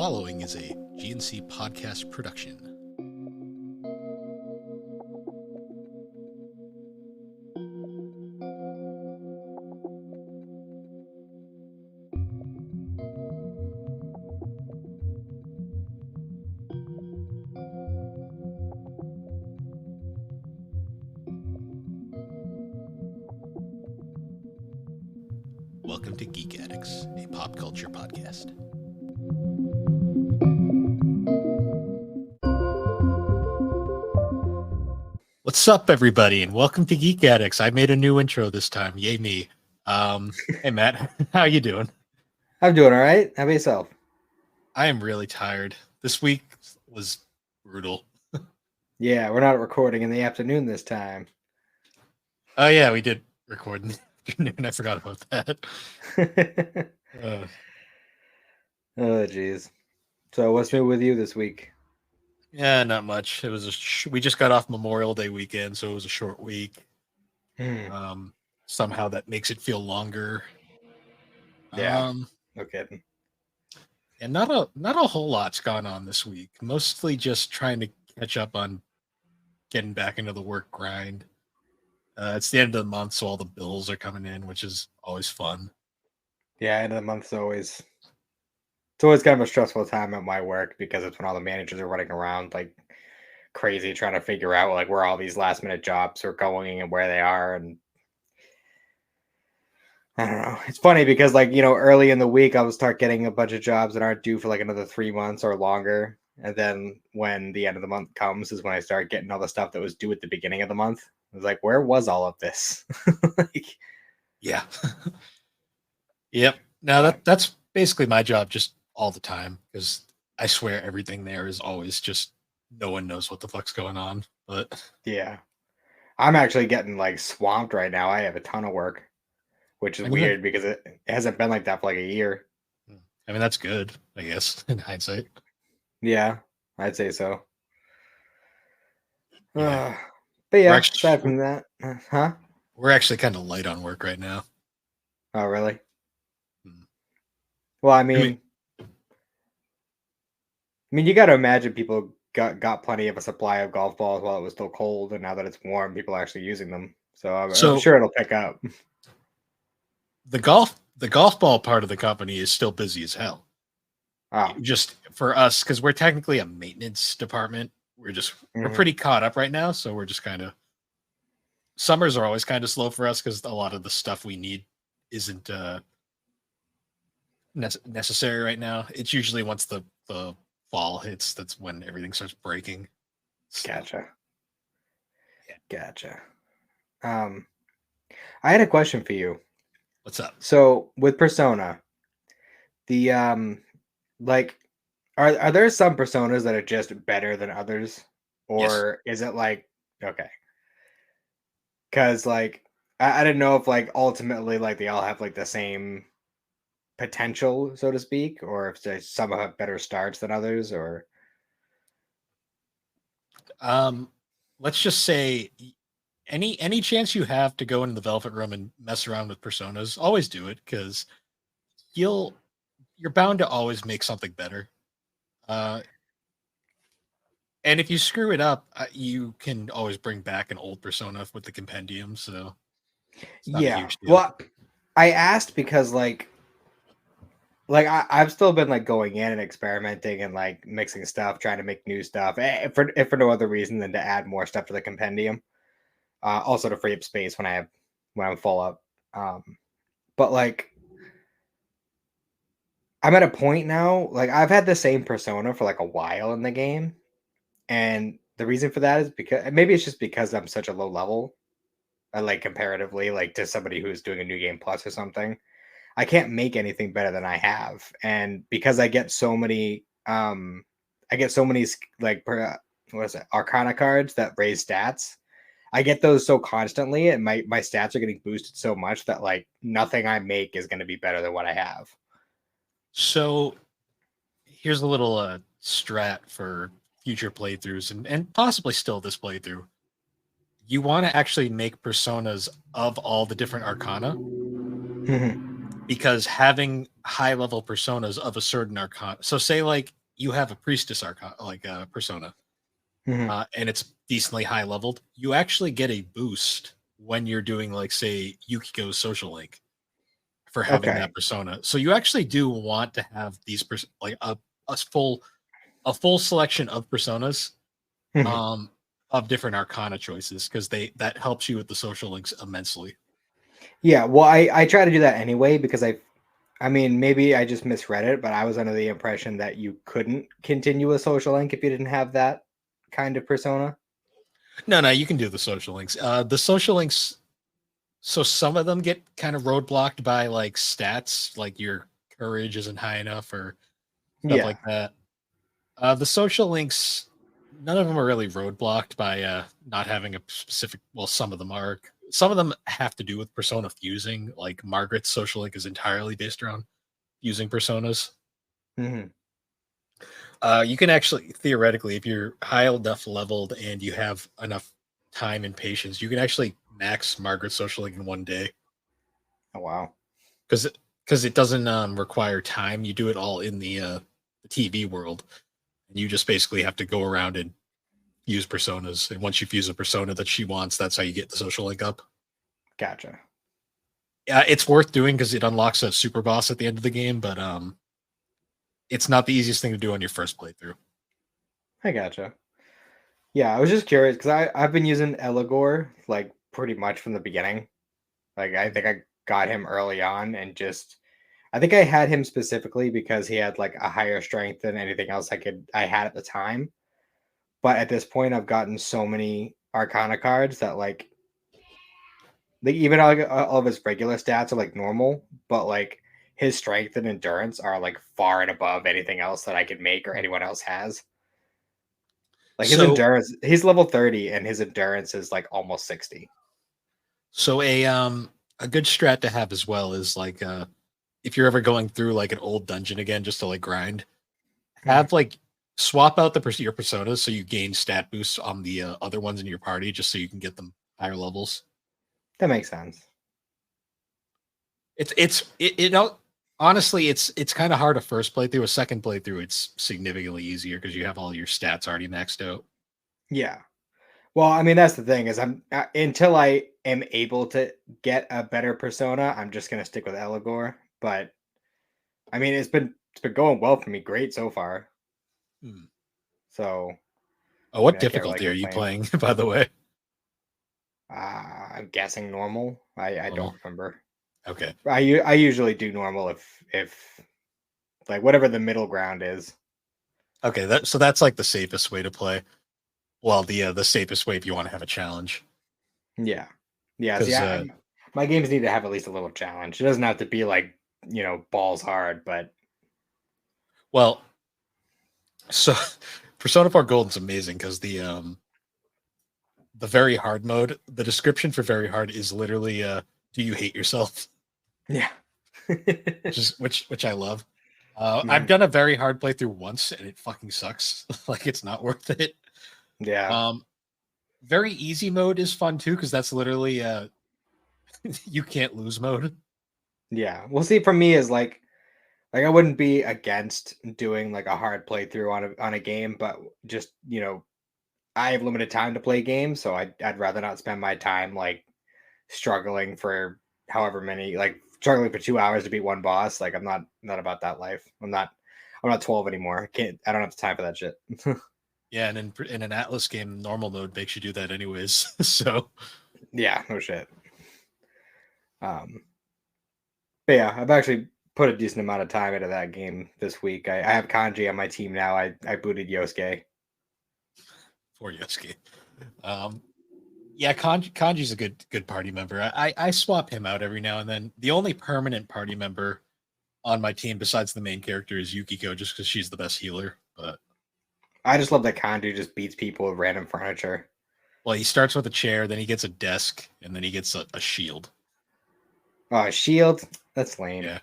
following is a GNC podcast production. Welcome to Geek Addicts, a pop culture podcast. What's up, everybody, and welcome to Geek Addicts. I made a new intro this time. Yay me. Hey, Matt, how you doing? I'm doing all right. How about yourself? I am really tired. This week was brutal. Yeah, we're not recording in the afternoon this time. Oh, yeah, we did record in the afternoon. I forgot about that. Oh, geez. So what's new with you this week? Yeah, not much. It was we just got off Memorial Day weekend, so it was a short week. Somehow that makes it feel longer. Yeah, no kidding. And not a whole lot's gone on this week. Mostly just trying to catch up on getting back into the work grind. It's the end of the month, so all the bills are coming in, which is always fun. Yeah, end of the month's it's always kind of a stressful time at my work because it's when all the managers are running around like crazy trying to figure out like where all these last minute jobs are going and where they are. And I don't know. It's funny because like, early in the week I'll start getting a bunch of jobs that aren't due for like another 3 months or longer. And then when the end of the month comes is when I start getting all the stuff that was due at the beginning of the month. I was like, where was all of this? Yeah. Yep. Now that's basically my job just all the time, because I swear everything there is always just no one knows what the fuck's going on. But yeah, I'm actually getting like swamped right now. I have a ton of work, which is weird because it hasn't been like that for like a year. I mean, that's good, I guess, in hindsight. Yeah, I'd say so. Yeah. But yeah, aside from that, we're actually kind of light on work right now. Oh, really? Well, I mean, you got to imagine people got plenty of a supply of golf balls while it was still cold, and now that it's warm, people are actually using them. So I'm sure it'll pick up. The golf ball part of the company is still busy as hell. Oh. Just for us, because we're technically a maintenance department. We're pretty caught up right now, so we're just kind of, summers are always kind of slow for us because a lot of the stuff we need isn't necessary right now. It's usually once the fall hits, that's when everything starts breaking. So, Gotcha. I had a question for you. What's up? So with Persona, the like, are there some personas that are just better than others, or is it like, okay? Because like I didn't know if like ultimately like they all have like the same potential, so to speak, or if some have better starts than others, or let's just say any chance you have to go in the development room and mess around with personas, always do it, because you're bound to always make something better. And if you screw it up, you can always bring back an old persona with the compendium. So yeah. Well, I asked because like I've still been like going in and experimenting and like mixing stuff, trying to make new stuff, if for no other reason than to add more stuff to the compendium. Also to free up space when I'm full up. But like I'm at a point now, like I've had the same persona for like a while in the game. And the reason for that is because maybe it's just because I'm such a low level, like comparatively, like to somebody who's doing a new game plus or something. I can't make anything better than I have. And because I get so many like what is it, Arcana cards that raise stats. I get those so constantly, and my stats are getting boosted so much that like nothing I make is going to be better than what I have. So here's a little strat for future playthroughs and possibly still this playthrough. You want to actually make personas of all the different Arcana. Because having high level personas of a certain arcana, so say like you have a priestess persona, Mhm. and it's decently high leveled, you actually get a boost when you're doing like say Yukiko's social link for having Okay. that persona. So you actually do want to have these like a full selection of personas Mhm. um of different arcana choices because they that helps you with the social links immensely. Yeah, well, I try to do that anyway because I mean, maybe I just misread it, but I was under the impression that you couldn't continue a social link if you didn't have that kind of persona. No, you can do the social links. The social links, so some of them get kind of roadblocked by like stats, like your courage isn't high enough or stuff Yeah. like that. The social links, none of them are really roadblocked by not having a specific. Well, some of them are. Some of them have to do with persona fusing. Like Margaret's social link is entirely based around fusing personas. Mhm. You can actually theoretically, if you're high enough leveled and you have enough time and patience, you can actually max Margaret's social link in one day Oh wow. because it doesn't require time. You do it all in the TV world, and you just basically have to go around and fuse personas. And once you fuse a persona that she wants, that's how you get the social link up. Gotcha. Yeah, it's worth doing because it unlocks a super boss at the end of the game, but it's not the easiest thing to do on your first playthrough. I gotcha. Yeah, I was just curious because I've been using Eligor like pretty much from the beginning. Like I think I got him early on and just I think I had him specifically because he had like a higher strength than anything else I had at the time. But at this point, I've gotten so many Arcana cards that like even all of his regular stats are like normal, but like his strength and endurance are like far and above anything else that I could make or anyone else has. Like his So endurance, he's level 30 and his endurance is like almost 60. so a good strat to have as well is like if you're ever going through like an old dungeon again just to like grind, Mhm. have like swap out your personas so you gain stat boosts on the other ones in your party just so you can get them higher levels. That makes sense. You know, honestly it's kind of hard a first playthrough. A second playthrough it's significantly easier because you have all your stats already maxed out. Yeah. Well, I mean, that's the thing is I'm until I am able to get a better persona, I'm just gonna stick with Eligor. But I mean, it's been going well for me, great so far. Hmm. So Oh, I what mean, I can't really difficulty are you complain. playing, by the way? I'm guessing normal. I don't Normal. remember. Okay. I usually do normal if like whatever the middle ground is. Okay. That's like the safest way to play. Well, the safest way if you want to have a challenge. Yeah, yeah. See, Because my games need to have at least a little challenge. It doesn't have to be like balls hard, but well, so Persona 4 Golden's amazing because the very hard mode, the description for very hard is literally do you hate yourself? yeah. Which I love. I've Mhm. done a very hard playthrough once and it fucking sucks. Like it's not worth it. Yeah, Um, very easy mode is fun too because that's literally you can't lose mode. yeah. We'll see. For me, is like I wouldn't be against doing like a hard playthrough on a game, but just I have limited time to play games, so I'd rather not spend my time like struggling for however many like struggling for 2 hours to beat one boss. Like I'm not about that life. I'm not 12 anymore. I don't have the time for that shit. Yeah, and in an Atlas game, normal mode makes you do that anyways. So Yeah, no shit. Um, but yeah, I've actually put a decent amount of time into that game this week. I have Kanji on my team now. I booted Yosuke. for Yosuke. Um, yeah, Kanji's a good party member. I swap him out every now and then. The only permanent party member on my team besides the main character is Yukiko, just because she's the best healer. But I just love that Kanji just beats people with random furniture. well, he starts with a chair, then he gets a desk, and then he gets a shield. Oh, shield. That's lame. Yeah,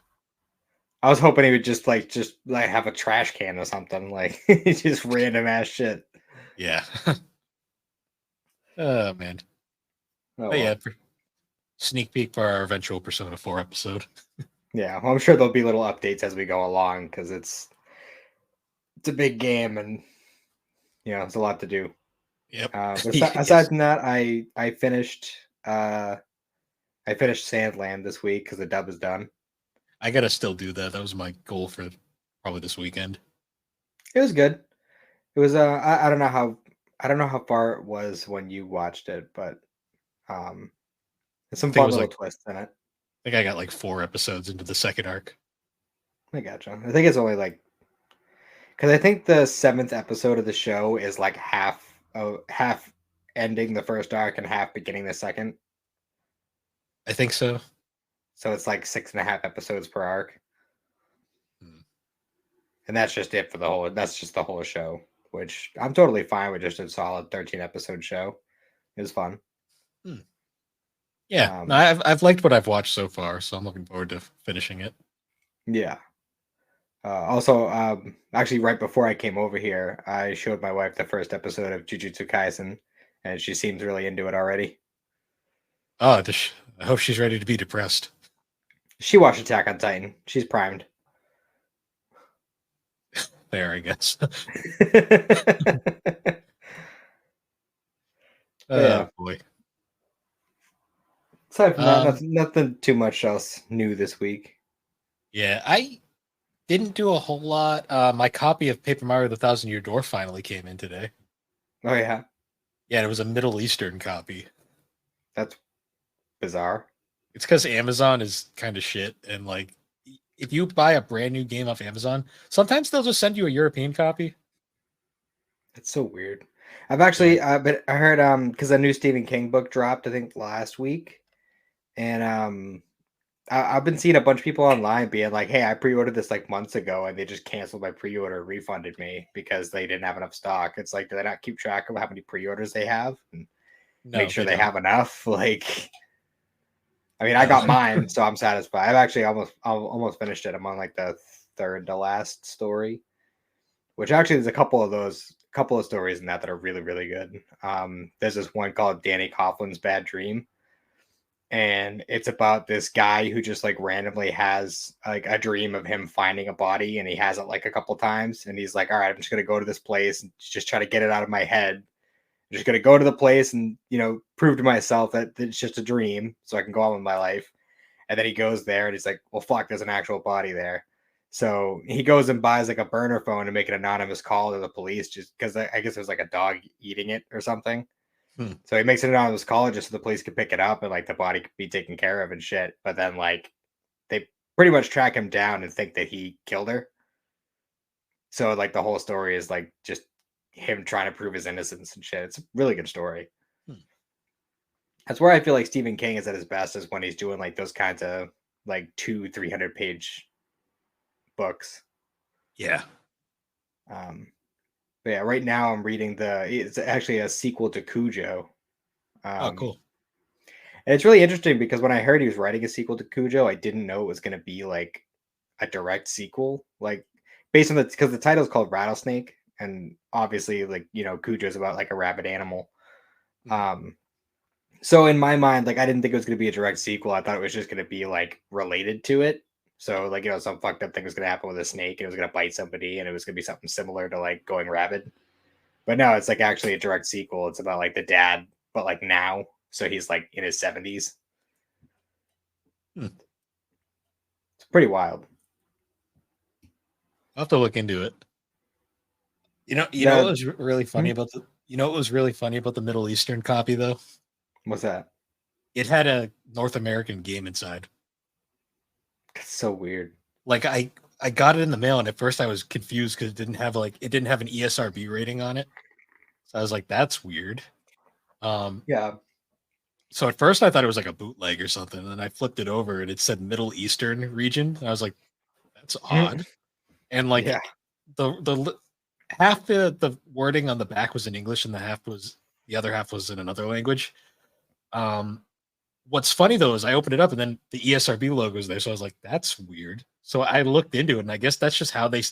I was hoping he would just like have a trash can or something, like just random ass shit. yeah. Oh man. Oh But yeah, well. sneak peek for our eventual Persona 4 episode. Yeah, well, I'm sure there'll be little updates as we go along because it's a big game, and it's a lot to do. Yep. Aside from that, I finished Sandland this week because the dub is done. I gotta still do that. That was my goal for probably this weekend. It was good. It was I don't know how far it was when you watched it, but there's some fun little twists in it. I think I got like 4 episodes into the second arc. I gotcha. I think it's only like because I think the 7th episode of the show is like half ending the first arc and half beginning the second. I think so. So it's like 6.5 episodes per arc. Hmm. And that's just it for that's just the whole show, which I'm totally fine with, just a solid 13 episode show. It was fun. Yeah, no, I've liked what I've watched so far, so I'm looking forward to finishing it. Yeah. Also, actually, right before I came over here, I showed my wife the first episode of Jujutsu Kaisen, and she seems really into it already. Oh, I hope she's ready to be depressed. She watched Attack on Titan. She's primed. There, I guess. Yeah. Boy. Aside from that, nothing too much else new this week. Yeah, I didn't do a whole lot. My copy of Paper Mario: The Thousand Year Door finally came in today. Oh yeah, yeah, it was a Middle Eastern copy. That's bizarre. It's because Amazon is kind of shit, and like, if you buy a brand new game off Amazon, sometimes they'll just send you a European copy. It's so weird. I've actually, but I heard because a new Stephen King book dropped, I think last week, and I've been seeing a bunch of people online being like, "Hey, I pre-ordered this like months ago, and they just canceled my pre-order, refunded me because they didn't have enough stock." It's like, do they not keep track of how many pre-orders they have and make sure they have enough? Like, I mean, I got mine, so I'm satisfied. I've actually almost finished it. I'm on like the third to last story, which actually there's a couple of stories in that are really, really good. There's this one called Danny Coughlin's Bad Dream. And it's about this guy who just like randomly has like a dream of him finding a body, and he has it like a couple times, and he's like, all right, I'm just gonna go to this place and just try to get it out of my head. I'm just gonna go to the place and prove to myself that it's just a dream so I can go on with my life. And then he goes there and he's like, well, fuck, there's an actual body there. So he goes and buys like a burner phone to make an anonymous call to the police, just because I guess there's like a dog eating it or something. So he makes it anonymous call just so the police can pick it up and like the body could be taken care of and shit. But then like they pretty much track him down and think that he killed her. So like the whole story is like just him trying to prove his innocence and shit. It's a really good story. That's where I feel like Stephen King is at his best, is when he's doing like those kinds of like 200-300 page books. Yeah. But yeah, right now I'm reading it's actually a sequel to Cujo. Oh, cool. And it's really interesting because when I heard he was writing a sequel to Cujo, I didn't know it was going to be like a direct sequel, like based on because the title is called Rattlesnake, and obviously like Cujo is about like a rabid animal. So in my mind, like I didn't think it was going to be a direct sequel. I thought it was just going to be like related to it. So like some fucked up thing was going to happen with a snake, and it was going to bite somebody, and it was going to be something similar to like going rabid. But no, it's like actually a direct sequel. It's about like the dad, but like now. So he's like in his 70s. It's pretty wild. I'll have to look into it. You know what was really funny about what was really funny about the Middle Eastern copy though? What's that? It had a North American game inside. It's so weird. Like I got it in the mail, and at first I was confused because it didn't have an ESRB rating on it. So I was like, that's weird. Yeah. So at first I thought it was like a bootleg or something, and then I flipped it over and it said Middle Eastern region. And I was like, that's odd. And like the half the wording on the back was in English, and the other half was in another language. What's funny though is I opened it up and then the ESRB logo is there, so I was like, that's weird. So I looked into it, and I guess that's just how they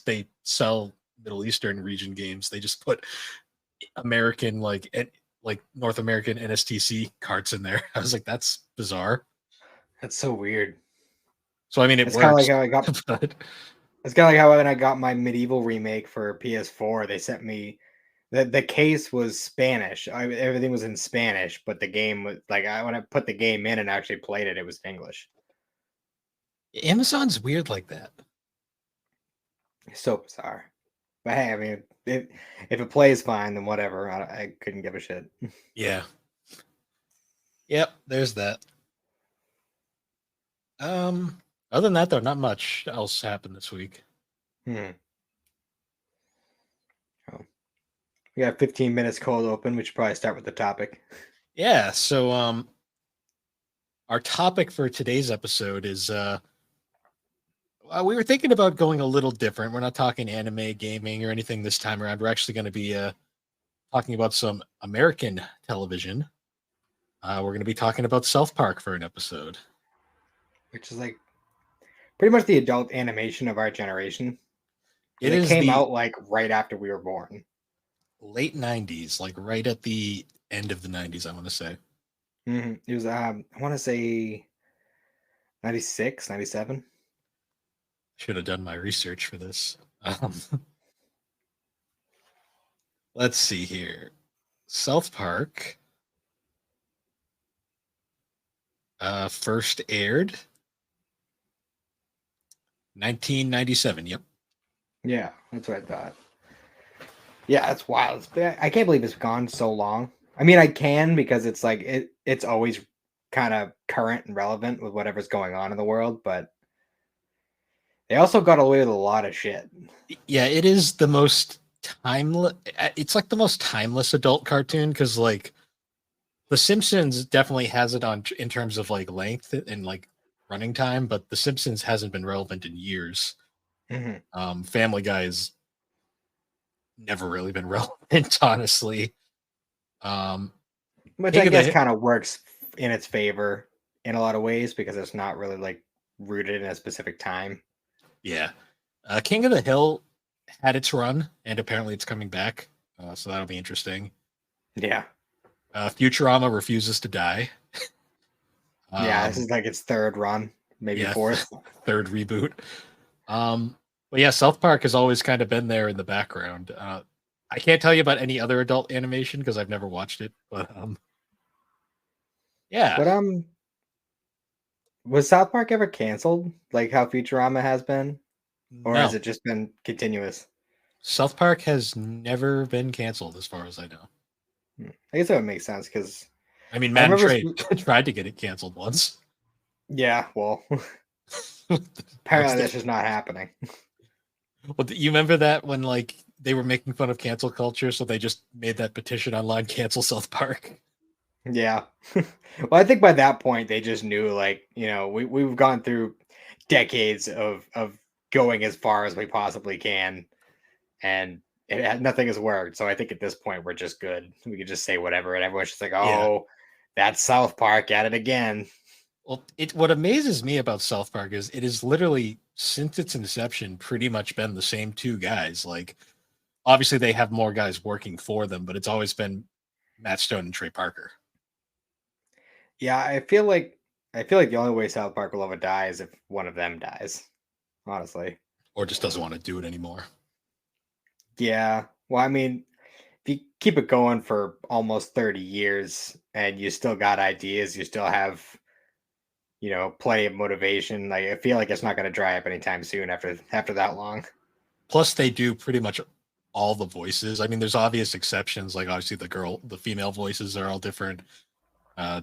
sell Middle Eastern region games. They just put American like North American NSTC cards in there. I was like, that's bizarre. That's so weird. So I mean, it's kind of like how I got. but... It's kind of like how when I got my Medieval remake for PS4, they sent me the case was Spanish. Everything was in Spanish, but the game was like when I put the game in and actually played it, it was in English. Amazon's weird like that. It's so bizarre. But hey, I mean, if it plays fine, then whatever. I couldn't give a shit. Yeah. Yep, there's that. Other than that though, not much else happened this week. Hmm. Oh. We got 15 minutes cold open. We should probably start with the topic. Yeah, so our topic for today's episode is we were thinking about going a little different. We're not talking anime, gaming, or anything this time around. We're actually going to be talking about some American television. We're going to be talking about South Park for an episode. Which is like pretty much the adult animation of our generation. It Because it is came the out like right after we were born. late 90s, like right at the end of the 90s, I want to say. It was, I want to say 96, 97. Should have done my research for this. Let's see here. South Park first aired 1997. Yep. Yeah, that's what I thought. Yeah, that's wild. I can't believe it's gone so long. I mean, I can because it's like it's always kind of current and relevant with whatever's going on in the world, but they also got away with a lot of shit. Yeah, it is the most timeless. It's like the most timeless adult cartoon because like The Simpsons definitely has it on in terms of like length and like running time, but The Simpsons hasn't been relevant in years. Mhm. Family Guy's never really been relevant, honestly. Um, Which I King of guess the kind of works in its favor in a lot of ways because it's not really like rooted in a specific time. Yeah, King of the Hill had its run, and apparently it's coming back, so that'll be interesting. Yeah. Futurama refuses to die. Yeah, this Um, is like its third run, maybe yeah, fourth. third reboot. But yeah, South Park has always kind of been there in the background. I can't tell you about any other adult animation because I've never watched it, but yeah, But was South Park ever canceled like how Futurama has been? Or has no, it just been continuous? South Park has never been canceled as far as I know. I guess that would make sense because I mean, I Matt and remember. Trey tried to get it canceled once. Yeah, well, Once apparently they, that's just not happening. well, you remember that when like they were making fun of cancel culture, so they just made that petition online, cancel South Park. Yeah. Well, I think by that point they just knew, like, we've gone through decades of going as far as we possibly can, and nothing has worked. So I think at this point we're just good. We could just say whatever, and everyone's just like, Yeah. "Oh, that's South Park at it again." Well, what amazes me about South Park is it is literally since its inception pretty much been the same two guys. Like obviously they have more guys working for them, but it's always been Matt Stone and Trey Parker, Yeah, I feel like the only way South Park will ever die is if one of them dies. Honestly. or just doesn't want to do it anymore. Yeah. Well, I mean, if you keep it going for almost 30 years and you still got ideas, you still have, plenty of motivation. Like I feel like it's not going to dry up anytime soon after that long. Plus, they do pretty much all the voices. I mean, there's obvious exceptions, like obviously the female voices are all different. Uh,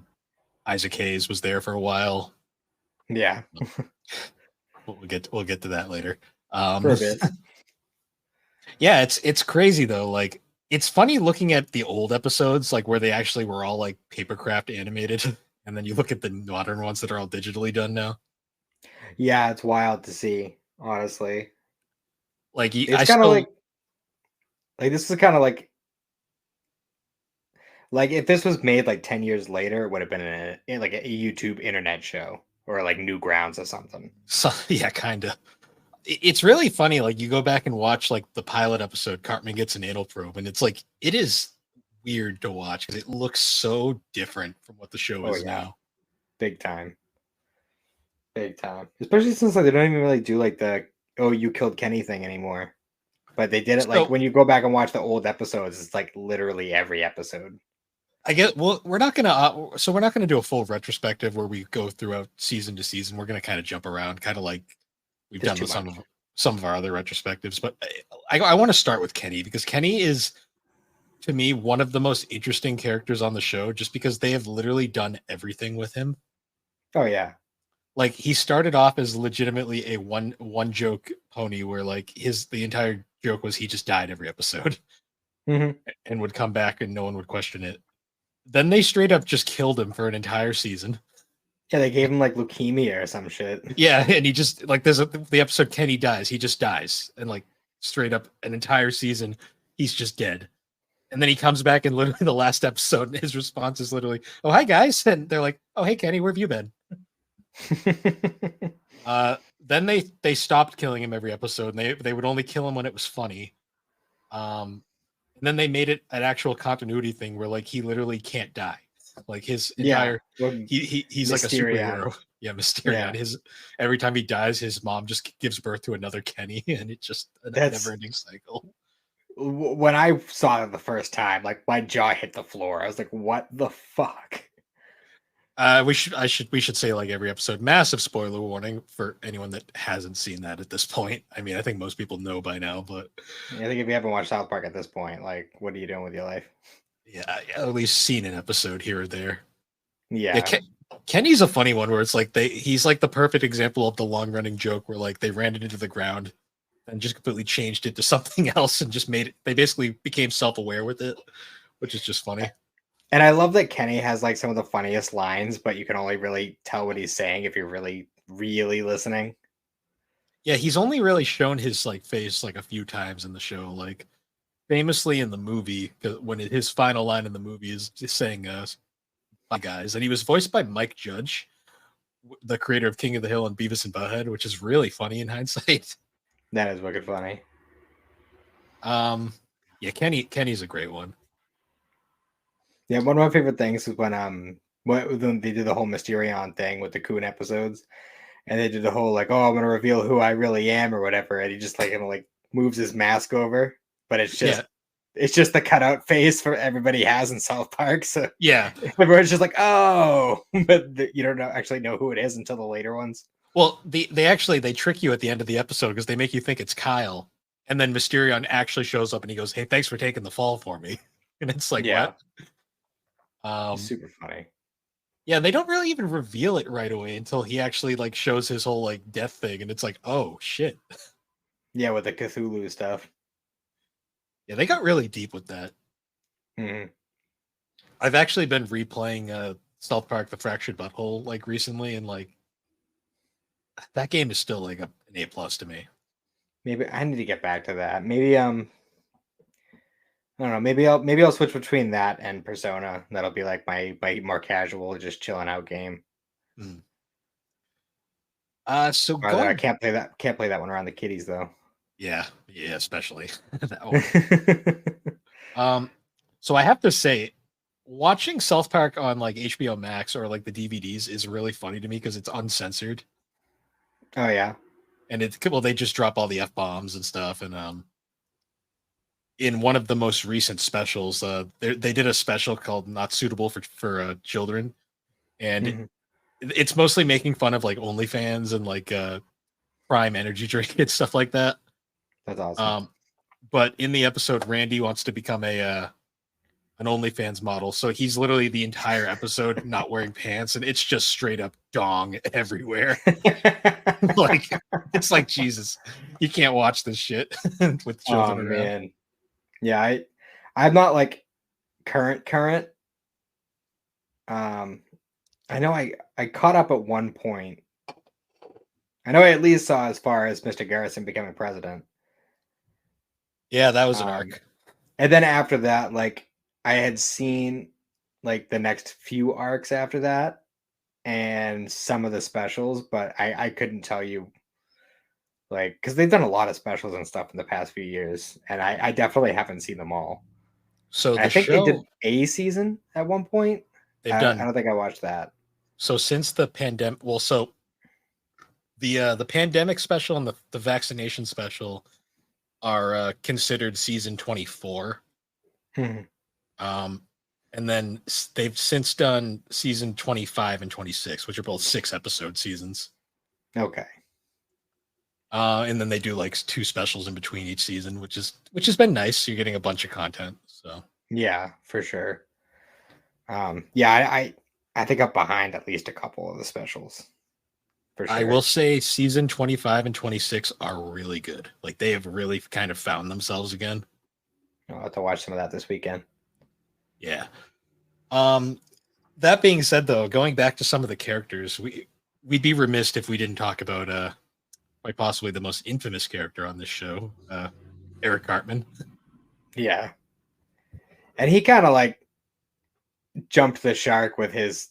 Isaac Hayes was there for a while. Yeah, We'll get to that later. for a bit. Yeah, it's crazy though. Like it's funny looking at the old episodes, like where they actually were all like papercraft animated, and then you look at the modern ones that are all digitally done now. Yeah, it's wild to see, honestly. Like It's I kind of still like this is kind of like if this was made like 10 years later, it would have been in like a YouTube internet show or like Newgrounds or something. so, yeah, kind of. It's really funny. Like you go back and watch like the pilot episode, Cartman gets an anal probe, and it's like it is weird to watch because it looks so different from what the show Oh is yeah, now. big time. Big time. Especially since like they don't even really do like the "Oh, you killed Kenny" thing anymore. But they did it like So when you go back and watch the old episodes, it's like literally every episode. I guess well, we're not gonna we're not gonna do a full retrospective where we go throughout season to season. We're gonna kind of jump around, kind of like we've Just done too with much. some of our other retrospectives. But I want to start with Kenny because Kenny is to me one of the most interesting characters on the show, just because they have literally done everything with him. Oh yeah. Like he started off as legitimately a one joke pony, where like the entire joke was he just died every episode Hmm. and would come back and no one would question it. Then they straight up just killed him for an entire season. Yeah, they gave him like leukemia or some shit. Yeah, and he just like the episode Kenny dies, he just dies, and like straight up an entire season, he's just dead. And then he comes back and literally the last episode, and his response is literally, "Oh hi guys," and they're like, "Oh hey Kenny, where have you been?" Then they stopped killing him every episode, and they would only kill him when it was funny. And then they made it an actual continuity thing where like he literally can't die. Like his Yeah. entire Well, he's like a Mysterion. superhero. Yeah, Mysterion. Yeah. His every time he dies, his mom just gives birth to another Kenny, and it's just a That's never-ending cycle. when I saw it the first time, like my jaw hit the floor. I was like, "What the fuck?" We should say like every episode. Massive spoiler warning for anyone that hasn't seen that at this point. I mean, I think most people know by now, but I think if you haven't watched South Park at this point, like, what are you doing with your life? yeah, at least seen an episode here or there. Yeah, Yeah, Kenny's a funny one where it's like he's like the perfect example of the long running joke where like they ran it into the ground and just completely changed it to something else and just made it. They basically became self aware with it, which is just funny. and I love that Kenny has like some of the funniest lines, but you can only really tell what he's saying if you're really, really listening. Yeah, he's only really shown his like face like a few times in the show, like famously in the movie when his final line in the movie is just saying "Bye guys," and he was voiced by Mike Judge, the creator of King of the Hill and Beavis and Butthead, which is really funny in hindsight. That is wicked funny. Um, yeah, Kenny's a great one. Yeah, one of my favorite things is when they did the whole Mysterion thing with the Coon episodes, and they did the whole like, oh, I'm gonna reveal who I really am or whatever, and he just like like moves his mask over, but Yeah, it's just the cutout face for everybody has in South Park. So yeah. everyone's just like, oh, but you don't actually know who it is until the later ones. Well, they trick you at the end of the episode because they make you think it's Kyle, and then Mysterion actually shows up and he goes, "Hey, thanks for taking the fall for me," and it's like, Yeah, what? it's Um, super funny. yeah, they don't really even reveal it right away until he actually like shows his whole like death thing, and it's like, oh shit. Yeah, with the Cthulhu stuff. Yeah, they got really deep with that. Hmm. I've actually been replaying South Park: The Fractured Butthole like recently, and like that game is still like an A+ to me. Maybe I need to get back to that. Maybe I don't know. Maybe I'll switch between that and Persona. That'll be like my more casual, just chilling out game. Mm. So Or I going, can't play that one around the kiddies though. yeah, especially that one. Um, so I have to say, watching South Park on like HBO Max or like the DVDs is really funny to me because it's uncensored Oh yeah. and they just drop all the F bombs and stuff. And in one of the most recent specials, they did a special called "Not Suitable for Children," and Mhm. it's mostly making fun of like OnlyFans and like Prime Energy drink and stuff like that. That's awesome. Um, but in the episode, Randy wants to become an OnlyFans model. So he's literally the entire episode not wearing pants, and it's just straight up dong everywhere. Like it's like Jesus, you can't watch this shit with Oh children around. man. Yeah, I'm not like current. Um I know I caught up at one point. I know I at least saw as far as Mr. Garrison becoming president. Yeah, that was an Um arc. and then after that, like I had seen like the next few arcs after that and some of the specials, but I couldn't tell you like because they've done a lot of specials and stuff in the past few years, and I definitely haven't seen them all. So I the think they show did a season at one point. they've I done don't think I watched that. so since the pandemic. Well, so The pandemic special and the vaccination special are considered season 24. Mhm. Um, and then they've since done season 25 and 26, which are both 6 episode seasons. Okay. And then they do like 2 specials in between each season, which has been nice. You're getting a bunch of content. So Yeah, for sure. Yeah, I think I'm behind at least a couple of the specials for I will sure. say season 25 and 26 are really good. Like they have really kind of found themselves again. I'll have to watch some of that this weekend. Yeah. Um, that being said, though, going back to some of the characters, we'd be remiss if we didn't talk about quite possibly the most infamous character on this show, Eric Cartman. Yeah. And he kind of like jumped the shark with his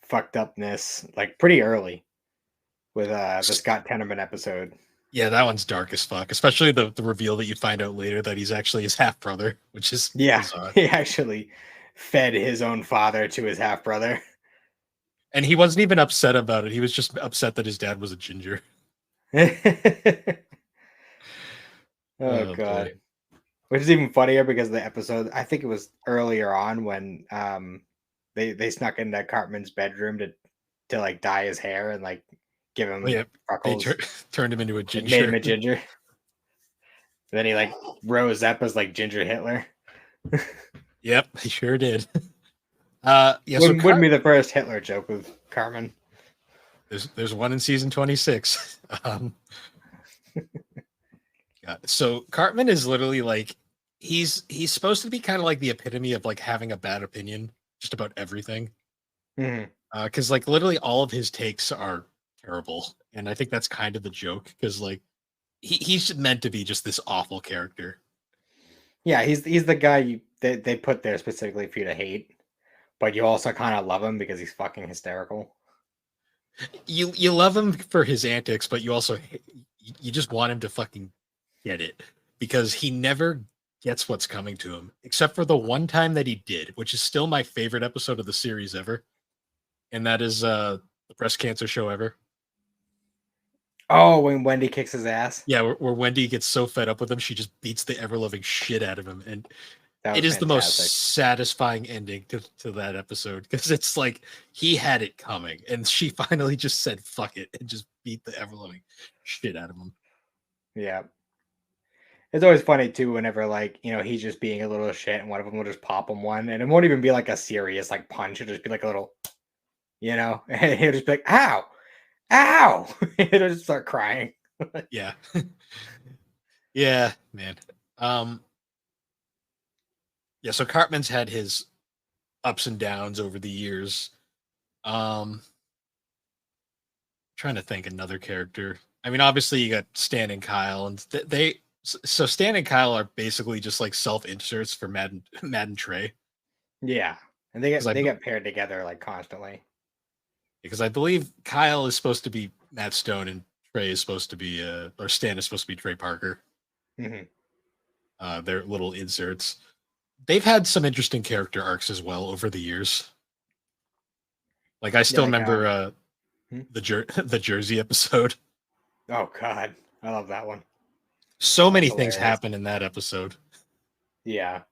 fucked upness like pretty early with the Scott Tenorman episode. Yeah, that one's dark as fuck, especially the reveal that you find out later that he's actually his half brother, which is Yeah, bizarre. he actually fed his own father to his half brother. And he wasn't even upset about it. He was just upset that his dad was a ginger. Oh Oh boy. god. Which is even funnier because the episode, I think it was earlier on when they snuck into Cartman's bedroom to like dye his hair and like give Oh him yeah, they freckles, turned him into a like made him ginger. a ginger. Then he like rose up as like Ginger Hitler. Yep, he sure did. Yeah. So Wouldn't be the first Hitler joke with Cartman. there's one in season 26. Yeah. So Cartman is literally like he's supposed to be kind of like the epitome of like having a bad opinion just about everything. Mhm. Because like literally all of his takes are terrible, and I think that's kind of the joke. Because like he's meant to be just this awful character. Yeah, he's the guy they put there specifically for you to hate, but you also kind of love him because he's fucking hysterical. You love him for his antics, but you also you just want him to fucking get it because he never gets what's coming to him, except for the one time that he did, which is still my favorite episode of the series ever, and that is the breast cancer show ever. Oh, when Wendy kicks his ass, Yeah, where Wendy gets so fed up with him, she just beats the ever loving shit out of him, and that it was is the most fantastic. satisfying ending to that episode because it's like he had it coming, and she finally just said "fuck it" and just beat the ever loving shit out of him. Yeah. It's always funny too whenever like, he's just being a little shit and one of them will just pop him one and it won't even be like a serious like punch. It'll just be like a little, and he'll just be like, ow, ow. He'll just start crying. Yeah, yeah, man. Um, yeah. So Cartman's had his ups and downs over the years. Trying to think another character. I mean, obviously you got Stan and Kyle, and so Stan and Kyle are basically just like self inserts for Matt and Trey. Yeah. And they Because get they get paired together like constantly. I believe Kyle is supposed to be Matt Stone and Trey is supposed to be or Stan is supposed to be Trey Parker. Hmm. They're little inserts. They've had some interesting character arcs as well over the years. Like I Yeah, still like remember hmm? the Jersey episode. Oh god. I love that one. So That was many things hilarious. happen in that episode. Yeah.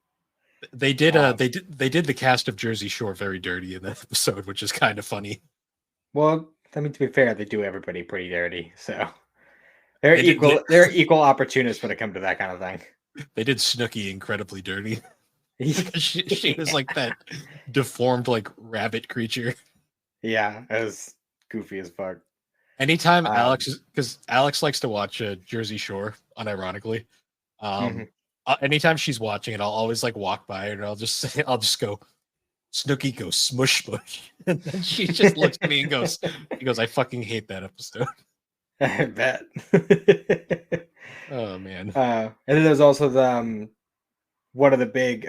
They did Um, they did the cast of Jersey Shore very dirty in that episode, which is kind of funny. well, I mean to be fair, they do everybody pretty dirty. So they're They did they're equal opportunists when it comes to that kind of thing. they did Snooki incredibly dirty because she was like that deformed like rabbit creature. Yeah, it was goofy as fuck. Anytime Um, because Alex likes to watch Jersey Shore, unironically. mhm. Anytime she's watching it, I'll always like walk by her and I'll just say, I'll just go, Snooky goes smush smush. And then she just looks at me and goes, he goes, I fucking hate that episode. I bet. Oh man. And then there's also the one of the big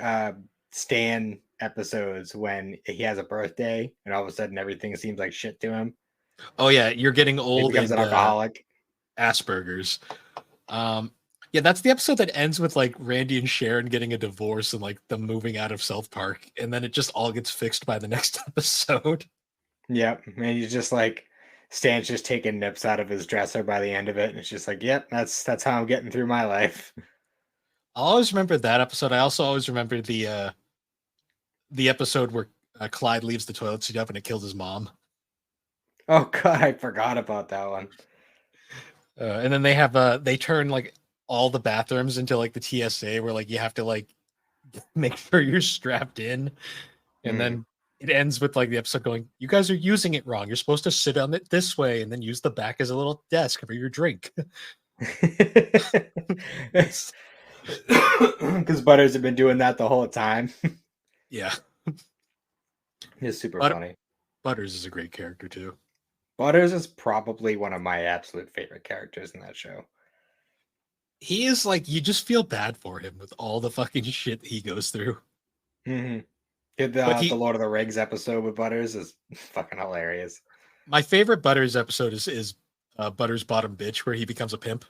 Stan episodes when he has a birthday and all of a sudden everything seems like shit to him. Oh yeah, you're getting He old becomes and an alcoholic. Asperger's. Yeah, that's the episode that ends with like Randy and Sharon getting a divorce and like them moving out of South Park, and then it just all gets fixed by the next episode. Yep. And he's just like Stan's just taking nips out of his dresser by the end of it, and it's just like, yep, that's how I'm getting through my life. I always remember that episode. I also always remember the episode where Clyde leaves the toilet seat up and it kills his mom. Oh god, I forgot about that one. And then they turn like all the bathrooms into like the TSA where like you have to like make sure you're strapped in, and Mm. then it ends with like the episode going, "You guys are using it wrong. You're supposed to sit on it this way and then use the back as a little desk for your drink." It's- Because Butters have been doing that the whole time. yeah, It's super but funny. Butters is a great character too. Butters is probably one of my absolute favorite characters in that show. He is like, you just feel bad for him with all the fucking shit he goes through. Mm-hmm. But The Lord of the Rings episode with Butters is fucking hilarious. my favorite Butters episode is Butters Bottom Bitch, where he becomes a pimp.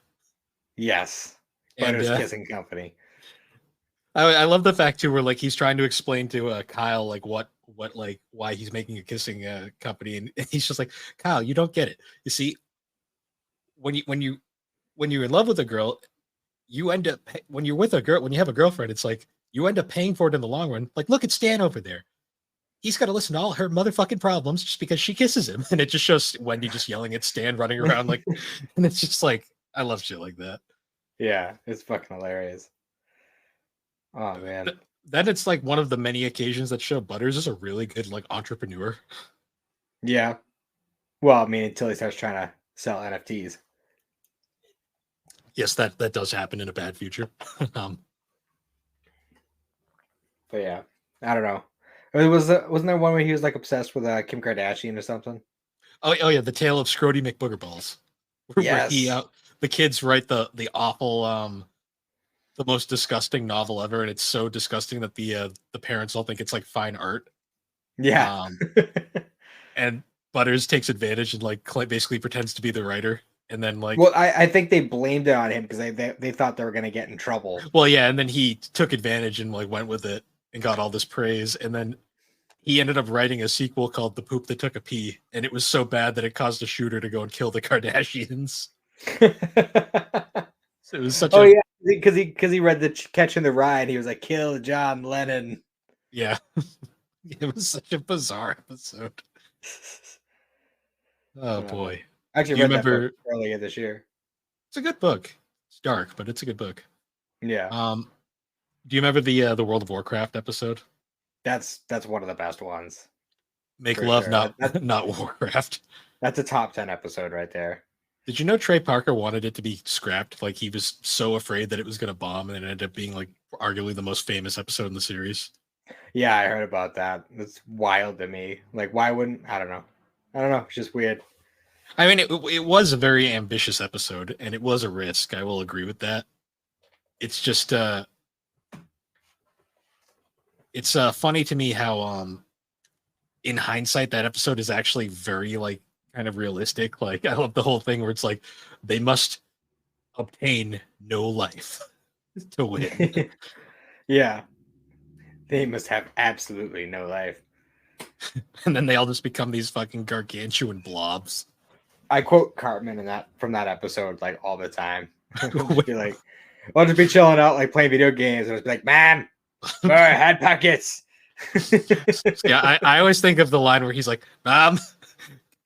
Yes. And Butters Kissing Company. I love the fact too, where like he's trying to explain to Kyle like what like why he's making a kissing company, and he's just like, Kyle, you don't get it. You see, when you're in love with a girl, you end up when you're with a girl, when you have a girlfriend, it's like you end up paying for it in the long run. Like, look at Stan over there. He's got to listen to all her motherfucking problems just because she kisses him. And it just shows Wendy just yelling at Stan running around like, and it's just like, I love shit like that. Yeah, it's fucking hilarious. Oh man. Then it's like one of the many occasions that show Butters is a really good like entrepreneur. Yeah. Well, I mean, until he starts trying to sell NFTs. Yes, that does happen in a bad future. um, But yeah, I don't know. Wasn't there one where he was like obsessed with Kim Kardashian or something? oh yeah, the tale of Scrody McBoogerballs, where he Yes. the kids write the awful the most disgusting novel ever, and it's so disgusting that the parents all think it's like fine art. Yeah. Um, and Butters takes advantage and like basically pretends to be the writer, and then like, Well, I think they blamed it on him because they thought they were gonna get in trouble. well, yeah, and then he took advantage and like went with it and got all this praise, and then he ended up writing a sequel called "The Poop That Took a Pee," and it was so bad that it caused a shooter to go and kill the Kardashians. So it was such Oh a yeah, because he read the Catching the Ride, he was like, "Kill John Lennon." yeah, it was such a bizarre episode. Oh boy, I actually do you read that book remember? earlier this year. It's a good book. It's dark, but it's a good book. Yeah, Do you remember the World of Warcraft episode? that's one of the best ones. Make For love, sure. not not Warcraft. That's a top 10 episode right there. Did you know Trey Parker wanted it to be scrapped? Like he was so afraid that it was going to bomb, and it ended up being like arguably the most famous episode in the series. Yeah, I heard about that. That's wild to me. Like, why wouldn't I don't know. I don't know. It's just weird. I mean, it was a very ambitious episode, and it was a risk. I will agree with that. It's just it's funny to me how in hindsight that episode is actually very like kind of realistic. Like I love the whole thing where it's like they must obtain no life to win. Yeah. They must have absolutely no life. And then they all just become these fucking gargantuan blobs. I quote Cartman in that from that episode like all the time. Just be like, I'll just be chilling out, like playing video games, and I'll just be like, "Man, where are head packets?" Yeah, I always think of the line where he's like, "Mom,"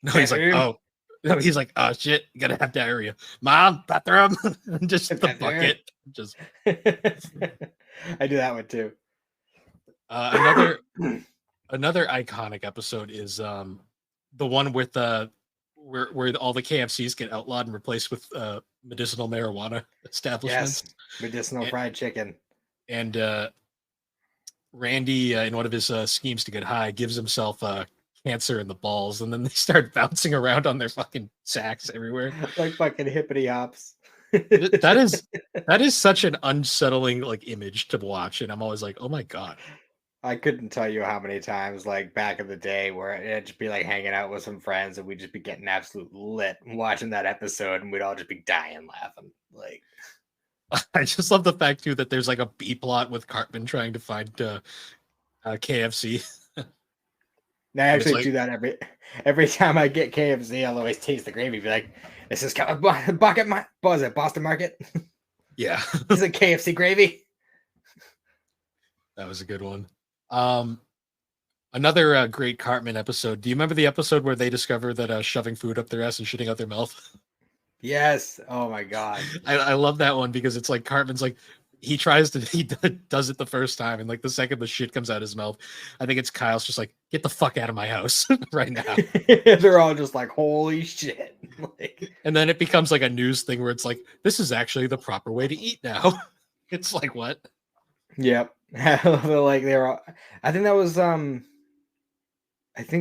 no, he's like, "Oh." No, he's like, "Oh shit, you gotta have diarrhea, Mom, bathroom," just the bucket. Just I do that one too. another another iconic episode is the one with where all the KFCs get outlawed and replaced with medicinal marijuana establishments. Yes, medicinal fried chicken. And Randy, in one of his schemes to get high, gives himself cancer in the balls, and then they start bouncing around on their fucking sacks everywhere. Like fucking hippity hops. that is such an unsettling like image to watch, and I'm always like, oh my god. I couldn't tell you how many times, like back in the day, where it'd just be like hanging out with some friends and we'd just be getting absolute lit watching that episode, and we'd all just be dying laughing. Like, I just love the fact too that there's like a B plot with Cartman trying to find KFC. I And it's actually like, do that every time I get KFC. I'll always taste the gravy. Be like, this is bucket. What was it? Boston Market. yeah, This is a KFC gravy. that was a good one. Um, Another great Cartman episode. Do you remember the episode where they discover that shoving food up their ass and shitting out their mouth? Yes. Oh my god. I love that one because it's like Cartman's like he tries to he does it the first time and like the second the shit comes out his mouth, I think it's Kyle's just like get the fuck out of my house right now. They're all just like, holy shit. Like, And then it becomes like a news thing where it's like this is actually the proper way to eat now. It's like what? yep. Like they're all, I think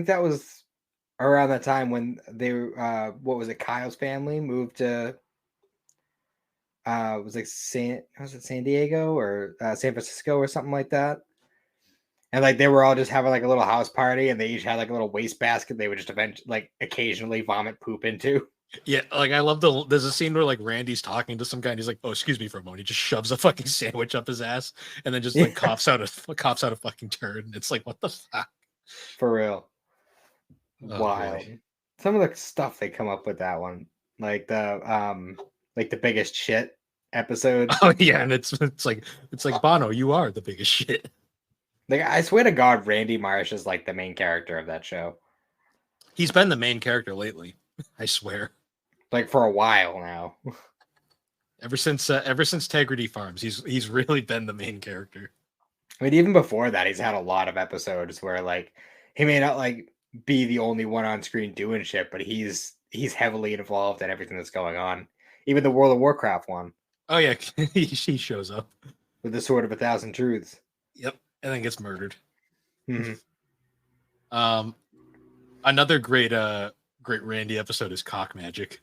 that was around that time when they were what was it, Kyle's family moved to was like San Diego or San Francisco or something like that. And like they were all just having like a little house party and they each had like a little waste basket they would just eventually like occasionally vomit poop into. Yeah, like I love there's a scene where like Randy's talking to some guy and he's like, "Oh, excuse me for a moment." He just shoves a fucking sandwich up his ass and then just like coughs out a fucking turd. And it's like, what the fuck? For real. Oh Wild. boy. Some of the stuff they come up with that one. Like the biggest shit episode. Oh yeah, and it's like Bono, you are the biggest shit. Like I swear to God, Randy Marsh is like the main character of that show. He's been the main character lately. I swear. Like for a while now. Ever since Tegrity Farms, he's really been the main character. I mean, even before that, he's had a lot of episodes where like he may not like be the only one on screen doing shit, but he's heavily involved in everything that's going on. Even the World of Warcraft one Oh yeah, he shows up. with the Sword of a Thousand Truths. Yep, and then gets murdered. Mhm. Another great Randy episode is Cock Magic,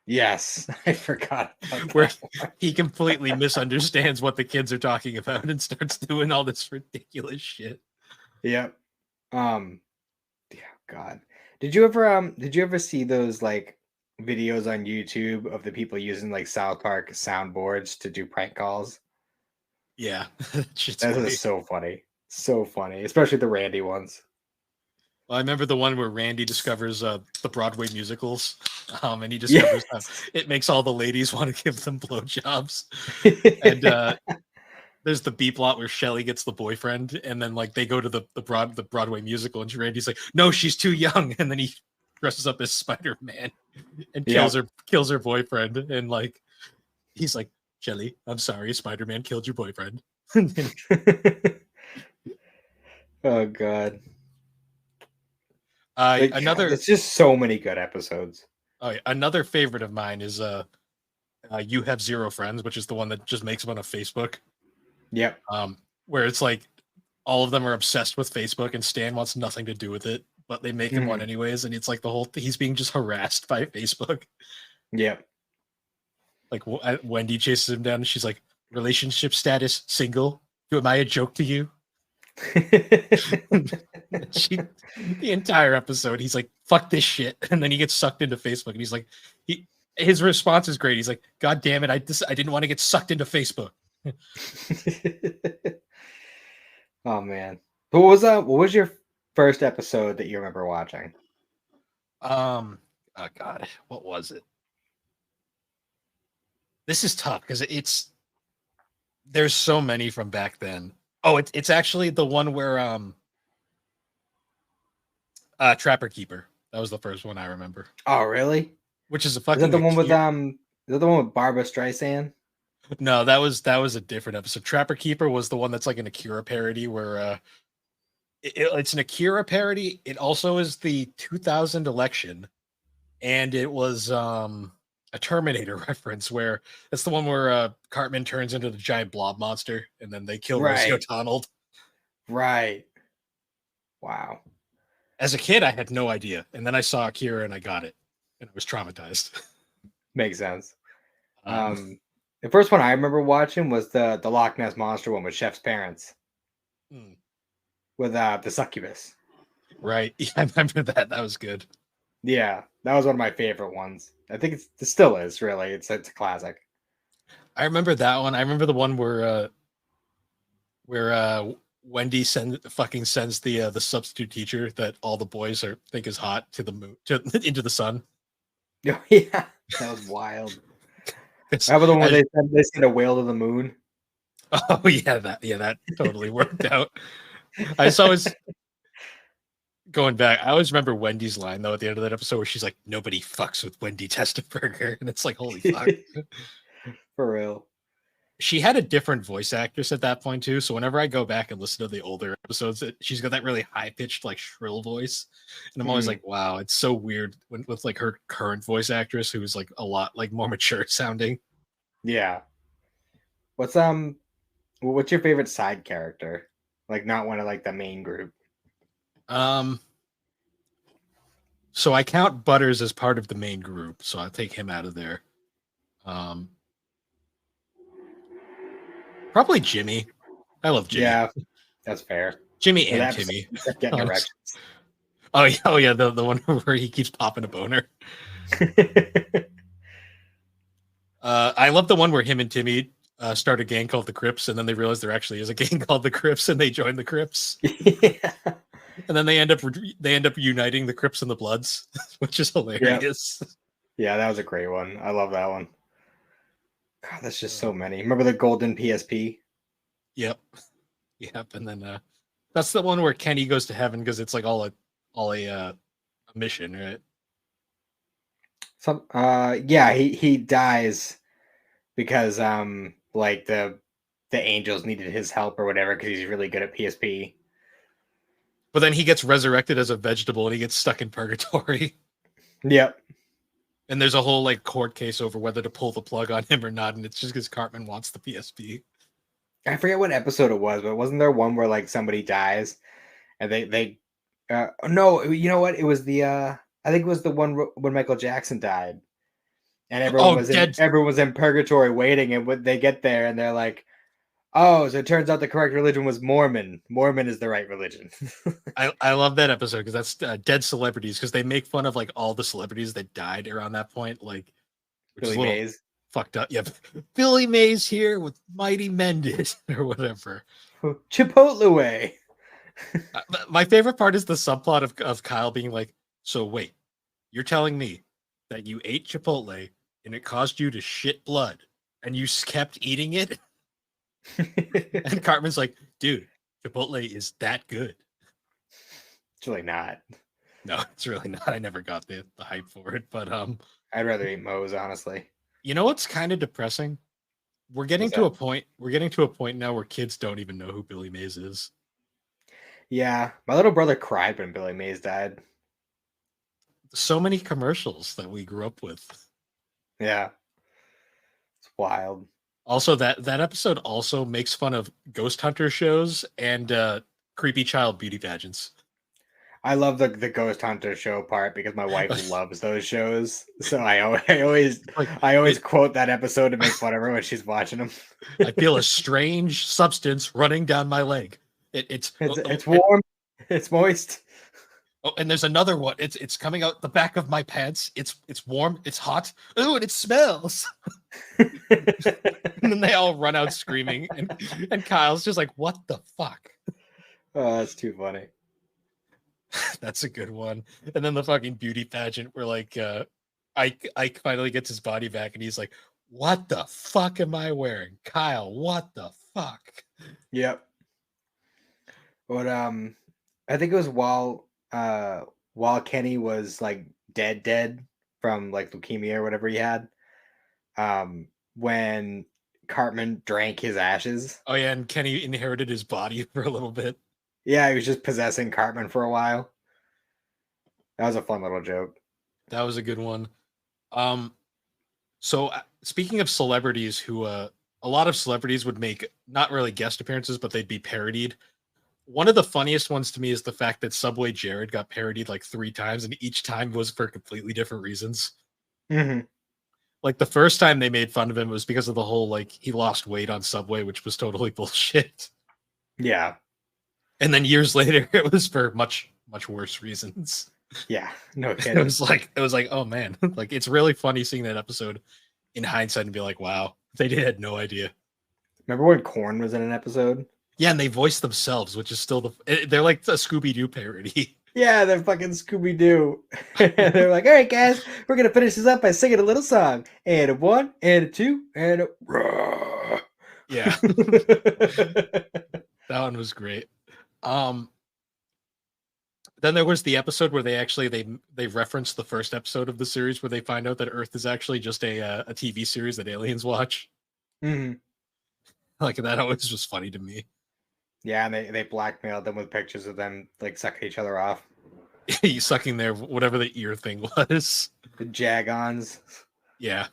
Yes, I forgot about where that. he completely misunderstands what the kids are talking about and starts doing all this ridiculous shit. Yep. Yeah, God. Did you ever see those like videos on YouTube of the people using like South Park soundboards to do prank calls? Yeah, shit's That funny. is so funny. So funny, especially the Randy ones. Well, I remember the one where Randy discovers the Broadway musicals, and he discovers Yes. it makes all the ladies want to give them blowjobs. And there's the B plot where Shelly gets the boyfriend, and then like they go to the Broadway musical, and Randy's like, "No, she's too young," and then he dresses up as Spider-Man and Yep. kills her boyfriend, and like he's like, "Shelly, I'm sorry, Spider-Man killed your boyfriend." Oh God. Like Another there's just so many good episodes. another favorite of mine is You Have Zero Friends, which is the one that just makes fun of Facebook. Yep. Where it's like all of them are obsessed with Facebook and Stan wants nothing to do with it, but they make him one Mhm. anyways. And it's like he's being just harassed by Facebook. Yep. Like Wendy chases him down and she's like, relationship status single. Am I a joke to you? The entire episode, he's like, fuck this shit. And then he gets sucked into Facebook and he's like, his response is great. He's like, God damn it. I didn't want to get sucked into Facebook. Oh man. What was your first episode that you remember watching? Oh God, what was it? This is tough because there's so many from back then. Oh, it's actually the one where Trapper Keeper. That was the first one I remember. Oh really? Which is a Is that fucking the one with is that the one with Barbara Streisand? No, that was a different episode. Trapper Keeper was the one that's like an Akira parody where it's an Akira parody. It also is the 2000 election, and it was a Terminator reference where it's the one where Cartman turns into the giant blob monster and then they kill Rosie Right. O'Donnell. Right. Wow. As a kid, I had no idea, and then I saw Akira and I got it, and I was traumatized. Makes sense. Um, The first one I remember watching was the Loch Ness Monster one with Chef's parents with the succubus. right, yeah, I remember that. That was good. Yeah, that was one of my favorite ones. I think it still is really. It's a classic. I remember that one. I remember the one where Wendy sends the substitute teacher that all the boys think is hot to the moon into the sun. Oh, yeah, that was wild. It's, How about the one as, they sent a whale to the moon? oh yeah, that totally worked out. I just always going back. I always remember Wendy's line though at the end of that episode where she's like, "Nobody fucks with Wendy Testenberger," and it's like, holy fuck. For real. She had a different voice actress at that point too. So whenever I go back and listen to the older episodes, she's got that really high pitched, like shrill voice, and I'm always like, wow, it's so weird with like her current voice actress who's like a lot like more mature sounding. Yeah. What's your favorite side character? Like not one of like the main group. So I count Butters as part of the main group, so I'll take him out of there. Probably Jimmy. I love Jimmy. Yeah, that's fair. Jimmy and Timmy. Getting erections. Oh yeah, the one where he keeps popping a boner. I love the one where him and Timmy start a gang called the Crips, and then they realize there actually is a gang called the Crips, and they join the Crips. Yeah. And then they end up uniting the Crips and the Bloods, which is hilarious. Yeah, that was a great one. I love that one. God, that's just so many. Remember the golden PSP? Yep. And then that's the one where Kenny goes to heaven because it's like all a mission, right? Yeah, he dies because like the angels needed his help or whatever because he's really good at PSP. But then he gets resurrected as a vegetable and he gets stuck in purgatory. Yep. And there's a whole like court case over whether to pull the plug on him or not, and it's just because Cartman wants the PSP. I forget what episode it was, but wasn't there one where like somebody dies and they no, you know what? It was the I think it was the one when Michael Jackson died. And everyone was in purgatory waiting, and when they get there and they're like, oh, so it turns out the correct religion was Mormon. Mormon is the right religion. I love that episode because that's dead celebrities, because they make fun of like all the celebrities that died around that point, like Billy Mays. Fucked up. Yep. Billy Mays here with Mighty Mended or whatever. Chipotle way. My favorite part is the subplot of Kyle being like, so wait, you're telling me that you ate Chipotle and it caused you to shit blood and you kept eating it? And Cartman's like, dude, Chipotle is that good. It's really not. No, it's really not. I never got the hype for it, but I'd rather eat Moe's, honestly. You know what's kind of depressing? We're getting to a point now where kids don't even know who Billy Mays is. Yeah, my little brother cried when Billy Mays died. So many commercials that we grew up with. Yeah. It's wild. Also, that episode also makes fun of ghost hunter shows and creepy child beauty pageants. I love the ghost hunter show part because my wife loves those shows. So I always quote that episode to make fun of her when she's watching them. I feel a strange substance running down my leg. It's warm. It's moist. Oh, and there's another one. It's coming out the back of my pants. It's warm. It's hot. Ooh, and it smells. And then they all run out screaming, and Kyle's just like, "What the fuck?" Oh, that's too funny. That's a good one. And then the fucking beauty pageant where like Ike finally gets his body back and he's like, what the fuck am I wearing? Kyle, what the fuck? Yep. But I think it was while Kenny was like dead from like leukemia or whatever he had, when Cartman drank his ashes. Oh yeah, and Kenny inherited his body for a little bit. Yeah, he was just possessing Cartman for a while. That was a fun little joke. That was a good one. So speaking of celebrities who a lot of celebrities would make not really guest appearances, but they'd be parodied. One of the funniest ones to me is the fact that Subway Jared got parodied like 3 times, and each time was for completely different reasons. Mm-hmm. Like the first time they made fun of him was because of the whole like he lost weight on Subway, which was totally bullshit. Yeah. And then years later, it was for much worse reasons. Yeah, no kidding. It was like, oh man, like it's really funny seeing that episode in hindsight and be like, wow, they had no idea. Remember when Korn was in an episode? Yeah, and they voice themselves, which is still they're like a Scooby Doo parody. Yeah, they're fucking Scooby Doo. They're like, all right, guys, we're gonna finish this up by singing a little song. And a one, and a two, and a. Yeah, that one was great. Um, then there was the episode where they referenced the first episode of the series where they find out that Earth is actually just a TV series that aliens watch. Mhm. Like that always was funny to me. Yeah, and they blackmailed them with pictures of them like sucking each other off. You sucking their whatever the ear thing was. The Jagons. Yeah.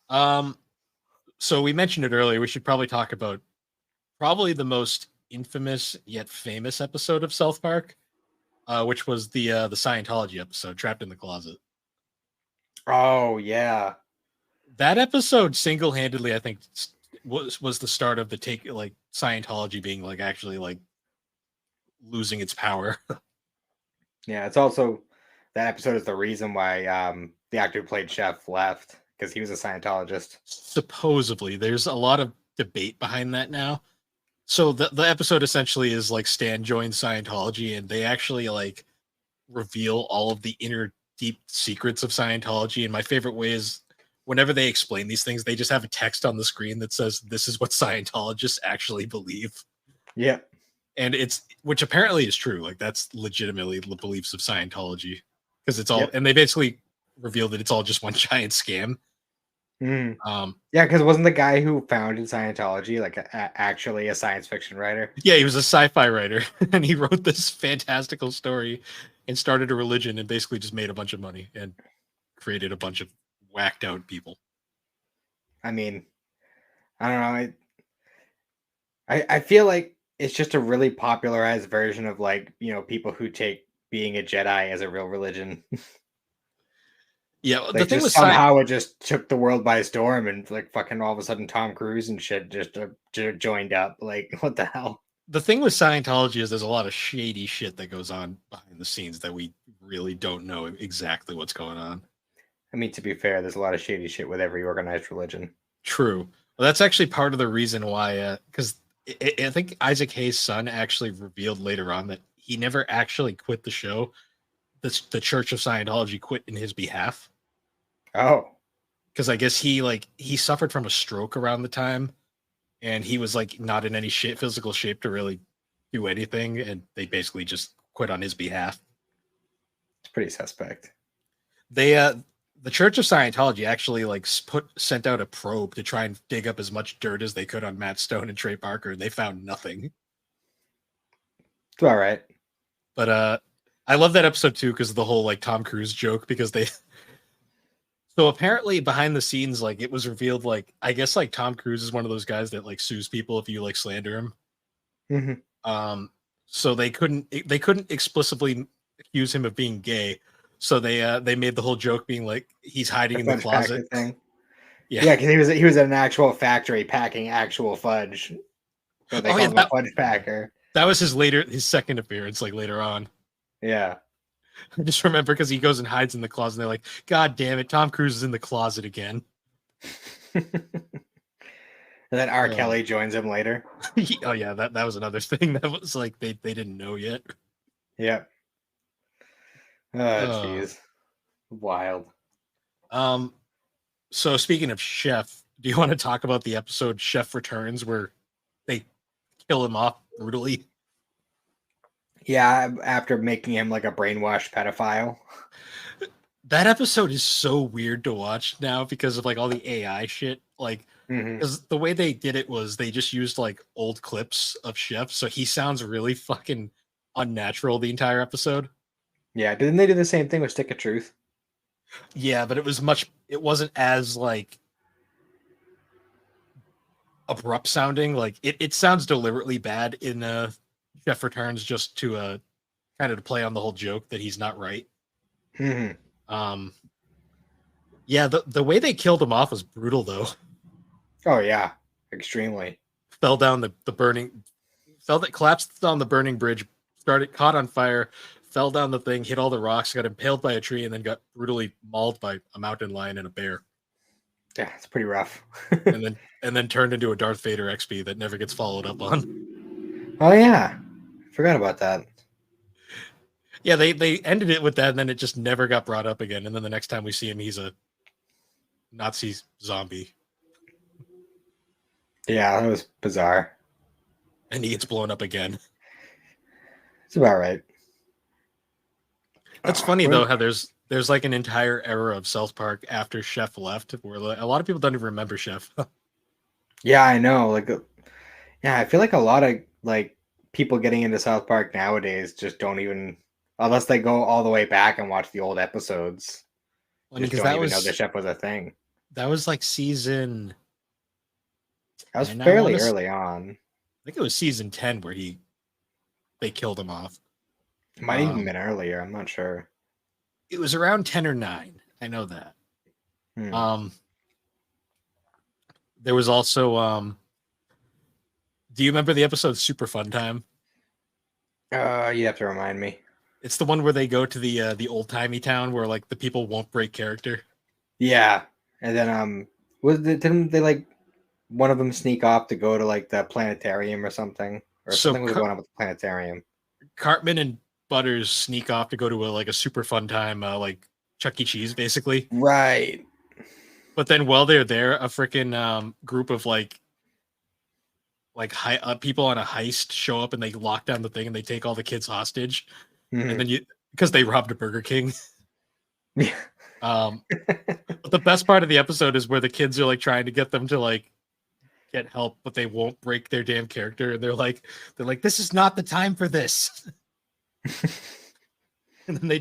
um. So we mentioned it earlier. We should probably talk about probably the most infamous yet famous episode of South Park, which was the Scientology episode, Trapped in the Closet. Oh yeah. That episode single handedly, I think, was the start of the take like Scientology being like actually like losing its power. Yeah, it's also that episode is the reason why the actor who played Chef left because he was a Scientologist. Supposedly, there's a lot of debate behind that now. So the episode essentially is like Stan joins Scientology, and they actually like reveal all of the inner deep secrets of Scientology. And my favorite way is whenever they explain these things, they just have a text on the screen that says, "This is what Scientologists actually believe." Yeah. And it's which apparently is true. Like that's legitimately the beliefs of Scientology because it's all, Yep. and they basically reveal that it's all just one giant scam. Mm. Um, Yeah, because wasn't the guy who founded Scientology like actually a science fiction writer? yeah, he was a sci-fi writer, and he wrote this fantastical story and started a religion and basically just made a bunch of money and created a bunch of whacked out people. I mean, I don't know. I feel like it's just a really popularized version of like people who take being a Jedi as a real religion. Yeah, the Like thing just with sci somehow it just took the world by storm and like fucking all of a sudden Tom Cruise and shit just joined up. Like what the hell? the thing with Scientology is there's a lot of shady shit that goes on behind the scenes that we really don't know exactly what's going on. I mean, to be fair, there's a lot of shady shit with every organized religion. True. Well, that's actually part of the reason why, because I think Isaac Hayes' son actually revealed later on that he never actually quit the show. The Church of Scientology quit in his behalf Oh, because I guess he suffered from a stroke around the time, and he was like not in any physical shape to really do anything, and they basically just quit on his behalf. it's pretty suspect. They the Church of Scientology actually like sent out a probe to try and dig up as much dirt as they could on Matt Stone and Trey Parker, and they found nothing. It's all right. But I love that episode too because of the whole like Tom Cruise joke because they so apparently behind the scenes like it was revealed like I guess like Tom Cruise is one of those guys that like sues people if you like slander him. Mhm. So they couldn't explicitly accuse him of being gay. So they made the whole joke being like he's hiding The in the fudge packer closet. thing. Yeah. Yeah, because he was at an actual factory packing actual fudge. So they Oh yeah, called him a fudge packer. that was his second appearance, like later on. Yeah. I just remember because he goes and hides in the closet, and they're like, "God damn it, Tom Cruise is in the closet again." And then R. Oh, Kelly joins him later. oh yeah, that was another thing that was like they didn't know yet. Yep. Oh, Uh, jeez. Wild. um. So speaking of Chef, do you want to talk about the episode Chef Returns where they kill him off brutally? Yeah, after making him like a brainwashed pedophile. That episode is so weird to watch now because of like all the AI shit. Like, Hmm. because the way they did it was they just used like old clips of Chef, so he sounds really fucking unnatural the entire episode. Yeah, didn't they do the same thing with Stick of Truth? Yeah, but it wasn't as like abrupt sounding. Like it sounds deliberately bad in Chef Returns just to kind of to play on the whole joke that he's not right. Hmm. Um, yeah, the way they killed him off was brutal though. Oh yeah, extremely. Fell down the burning, collapsed on the burning bridge, started caught on fire, fell down the thing, hit all the rocks, got impaled by a tree, and then got brutally mauled by a mountain lion and a bear. Yeah, it's pretty rough. and then turned into a Darth Vader XP that never gets followed up on. Oh yeah, forgot about that. Yeah, they ended it with that, and then it just never got brought up again. And then the next time we see him, he's a Nazi zombie, Yeah, that was bizarre. and he gets blown up again. It's about right. That's funny though how there's like an entire era of South Park after Chef left, where a lot of people don't even remember Chef. Yeah, I know. Like, yeah, I feel like a lot of like people getting into South Park nowadays just don't even, unless they go all the way back and watch the old episodes, I mean, just because don't even know the chef was a thing. that was like season That was 10, I fairly want to. early on. I think it was season 10 where they killed him off. It might even been earlier. I'm not sure. It was around 10 or 9. I know that. There was also do you remember the episode Super Fun Time? You have to remind me. It's the one where they go to the old timey town where like the people won't break character. Yeah, and then didn't they like one of them sneak off to go to like the planetarium or something, or So something was going on with the planetarium? Cartman and Butters sneak off to go to a Super Fun Time, like Chuck E. Cheese, basically. Right. But then while they're there, a freaking group of like people on a heist show up and they lock down the thing and they take all the kids hostage, and then because they robbed a Burger King. Yeah. But the best part of the episode is where the kids are like trying to get them to like get help, but they won't break their damn character, and they're like, this is not the time for this. And then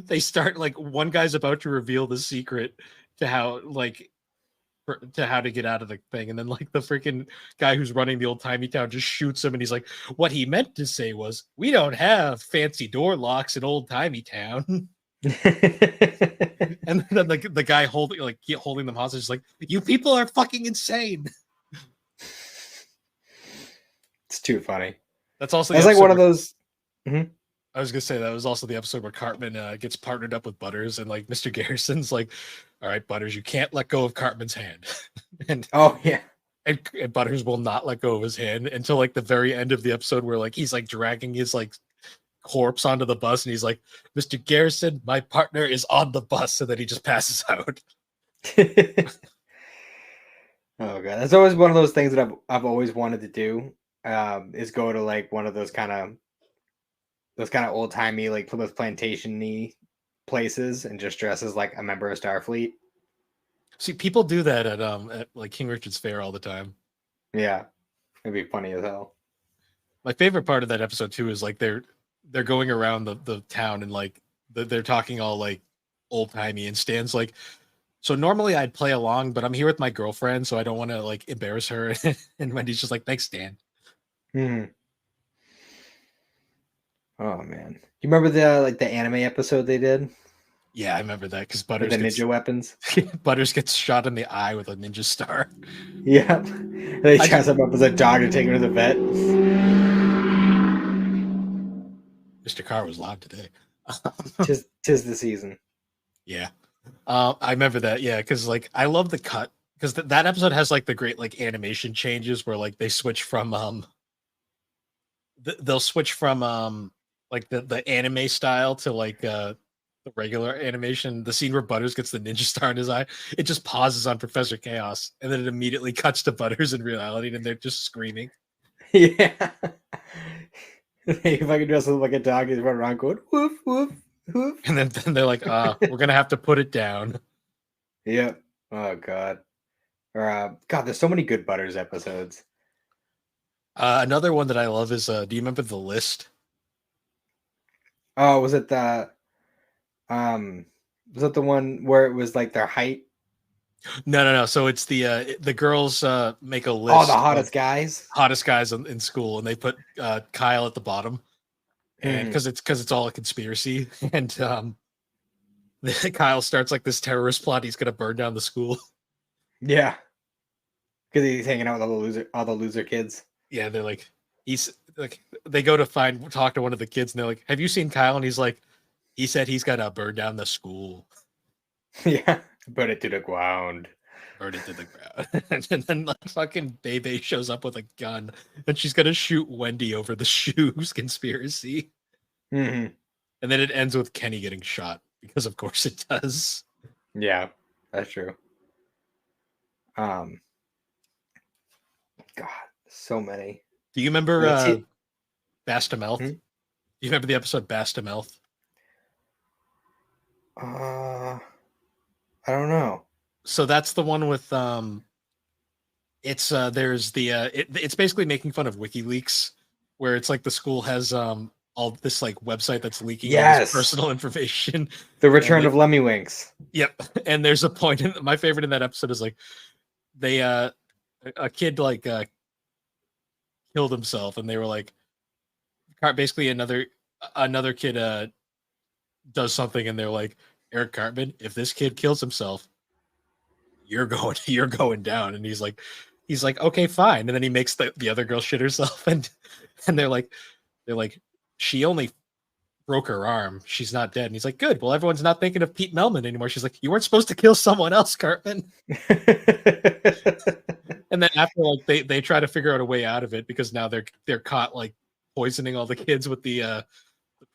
they start like one guy's about to reveal the secret to how to get out of the thing, and then like the freaking guy who's running the old timey town just shoots him, and he's like, what he meant to say was, we don't have fancy door locks in old timey town. And then the guy holding them hostage is like, you people are fucking insane. It's too funny. That's also like one of those. I was gonna say that was also the episode where Cartman gets partnered up with Butters, and like Mr. Garrison's like, all right, Butters, you can't let go of Cartman's hand. And oh yeah, and Butters will not let go of his hand until like the very end of the episode where like he's like dragging his like corpse onto the bus, and he's like, Mr. Garrison, my partner is on the bus, so that he just passes out. Oh god, that's always one of those things that I've always wanted to do. Is go to like one of those kind of old timey like Plymouth Plantation-y places and just dress as like a member of Starfleet. See, people do that at like King Richard's Fair all the time. Yeah, it'd be funny as hell. My favorite part of that episode too is like they're going around the town, and like they're talking all like old timey, and Stan's like, so normally I'd play along, but I'm here with my girlfriend, so I don't want to like embarrass her. And Wendy's just like, thanks, Stan. Oh man, you remember the anime episode they did? Yeah, I remember that because Butters with the ninja weapons. Butters gets shot in the eye with a ninja star. Yeah, they dress him up as a dog to take him to the vet. Mr. Carr was live today. tis the season. Yeah, I remember that. Yeah, because like I love the cut, because that episode has like the great like animation changes where like they switch from they'll switch from like the anime style to like the regular animation. The scene where Butters gets the ninja star in his eye, it just pauses on Professor Chaos, and then it immediately cuts to Butters in reality, and they're just screaming. Yeah. If I could dress up like a dog, he's running around going woof woof woof. And then they're like, we're gonna have to put it down. Yep. Oh god. Or God, there's so many good Butters episodes. Another one that I love is do you remember The List? Oh, was it the one where it was like their height? No. So it's the girls make a list. Oh, the hottest guys in school, and they put Kyle at the bottom, and because it's all a conspiracy, and Kyle starts like this terrorist plot. He's gonna burn down the school. Yeah, because he's hanging out with all the loser kids. Yeah, they're like, he's like, they go to talk to one of the kids, and they're like, "Have you seen Kyle?" And he's like, "He said he's gonna burn down the school." Yeah, burn it to the ground. burn it to the ground. And then like, fucking Bebe shows up with a gun and she's gonna shoot Wendy over the shoes conspiracy. Hmm. And then it ends with Kenny getting shot because of course it does. Yeah, that's true. Um, God, so many. Do you remember What's it? Bastamelth? Hmm? Do you remember the episode Bastamelth? I don't know. So that's the one with it's there's the it's basically making fun of WikiLeaks, where it's like the school has all this like website that's leaking all this Yes, personal information. the And return of Lemmy Winks. yep, and there's a point in my favorite in that episode is like they a kid like killed himself, and they were like basically another kid does something, and they're like, Eric Cartman, if this kid kills himself, you're going down. And he's like, okay, fine. And then he makes the other girl shit herself, and they're like, she only broke her arm. She's not dead. And he's like, good. Well, everyone's not thinking of Pete Melman anymore. She's like, you weren't supposed to kill someone else, Cartman. And then after like they try to figure out a way out of it because now they're caught like poisoning all the kids with the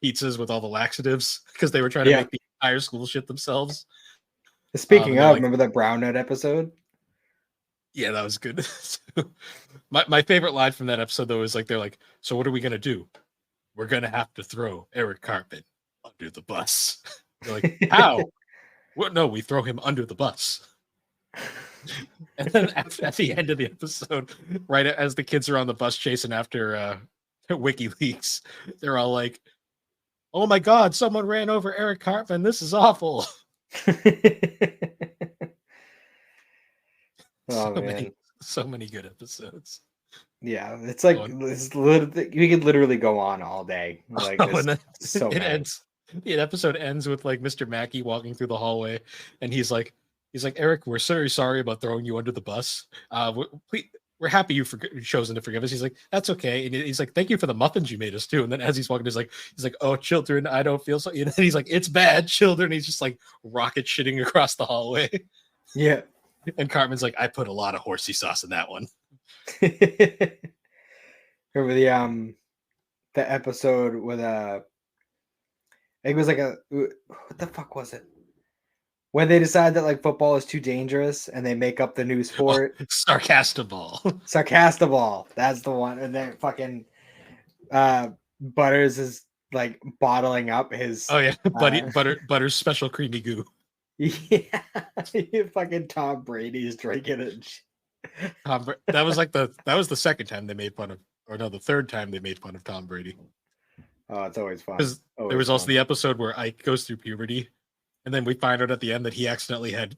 pizzas with all the laxatives because they were trying to Yeah. make the entire school shit themselves. Speaking And of, they're like, remember that Brown Note episode? yeah, that was good. My favorite line from that episode though is like they're like, so what are we gonna do? We're gonna have to throw Eric Cartman under the bus. They're like, how? What? No, we throw him under the bus. And then at the end of the episode, right as the kids are on the bus chasing after WikiLeaks, they're all like, "Oh my God, someone ran over Eric Cartman. This is awful." Oh man. So many good episodes. Yeah, it's like we could literally go on all day. Like Oh, and then so it many. ends. The episode ends with like Mr. Mackey walking through the hallway, and he's like, Eric, we're very sorry about throwing you under the bus. We're happy you've chosen to forgive us. He's like, that's okay. And he's like, thank you for the muffins you made us too. And then as he's walking, he's like, oh, children, I don't feel so. And then he's like, it's bad, children. He's just like rocket shitting across the hallway. Yeah. And Cartman's like, I put a lot of horsey sauce in that one. Remember the episode with it was like what the fuck was it? When they decide that like football is too dangerous and they make up the new sport. Oh, Sarcastaball. Sarcastaball. That's the one. And then fucking Butters is like bottling up his Oh yeah, Butter's special creamy goo. Yeah. Fucking Tom Brady's drinking it. That was the second time they made fun of, or no, the third time they made fun of Tom Brady. Oh, it's always fun. Because there was also the episode where Ike goes through puberty, and then we find out at the end that he accidentally had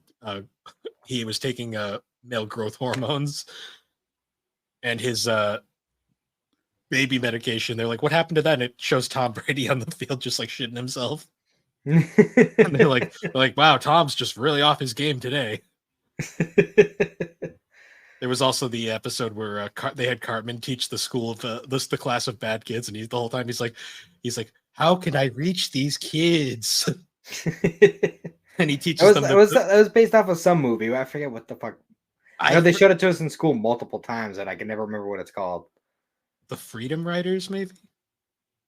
he was taking male growth hormones and his baby medication. They're like, what happened to that? And it shows Tom Brady on the field just like shitting himself. And they're like, wow, Tom's just really off his game today. There was also the episode where they had Cartman teach the school of the class of bad kids, and the whole time he's like, how can I reach these kids? And he teaches them. That was based off of some movie. I forget what the fuck. I know they showed it to us in school multiple times, and I can never remember what it's called. The Freedom Riders, maybe.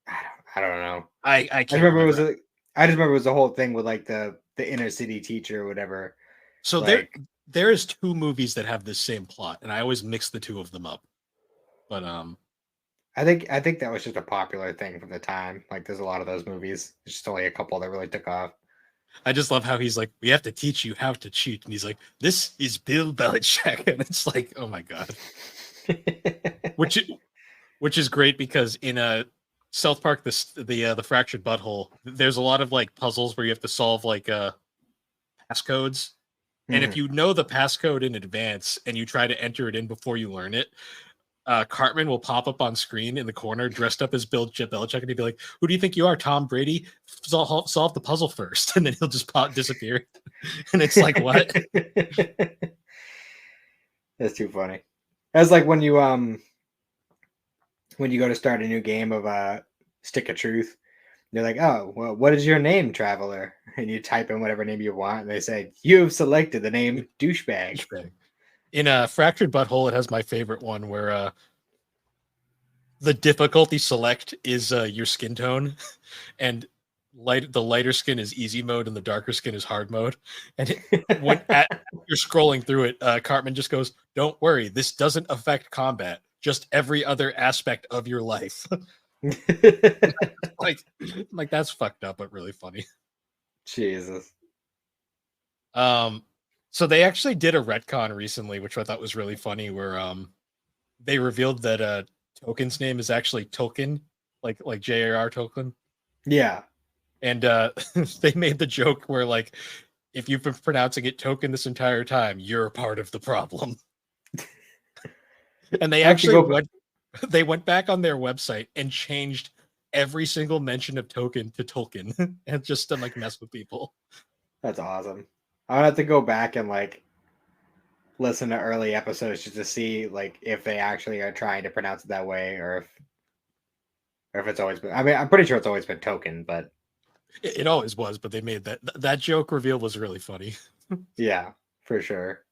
I don't know. I can't remember it was I just remember it was the whole thing with like the inner city teacher or whatever. So like, there is two movies that have this same plot, and I always mix the two of them up. But I think that was just a popular thing from the time. Like, there's a lot of those movies. There's just only a couple that really took off. I just love how he's like, we have to teach you how to cheat, and he's like, this is Bill Belichick, and it's like, oh my god, which is great because in a South Park, the Fractured Butthole, there's a lot of like puzzles where you have to solve like passcodes. And if you know the passcode in advance and you try to enter it in before you learn it, Cartman will pop up on screen in the corner dressed up as Bill Belichick, and he'd be like, who do you think you are, Tom Brady? Solve the puzzle first. And then he'll just disappear. And it's like, what? That's too funny. That's like when you go to start a new game of Stick of Truth. They're like, oh, well, what is your name, traveler? And you type in whatever name you want, and they say, you've selected the name douchebag. Douchebag. In a Fractured Butthole, it has my favorite one where the difficulty select is your skin tone, and the lighter skin is easy mode, and the darker skin is hard mode. And when you're scrolling through it, Cartman just goes, "Don't worry, this doesn't affect combat. Just every other aspect of your life." like, like that's fucked up, but really funny. Jesus. So they actually did a retcon recently, which I thought was really funny, where they revealed that Token's name is actually Tolkien, like J.R.R. Tolkien. Yeah. And they made the joke where, like, if you've been pronouncing it Token this entire time, you're a part of the problem. And they actually went back on their website and changed every single mention of Token to Tolkien, and just to like mess with people. That's awesome. I would have to go back and like listen to early episodes just to see like if they actually are trying to pronounce it that way, or if it's always been. I mean, I'm pretty sure it's always been Token, but it always was. But they made that joke reveal was really funny. Yeah, for sure.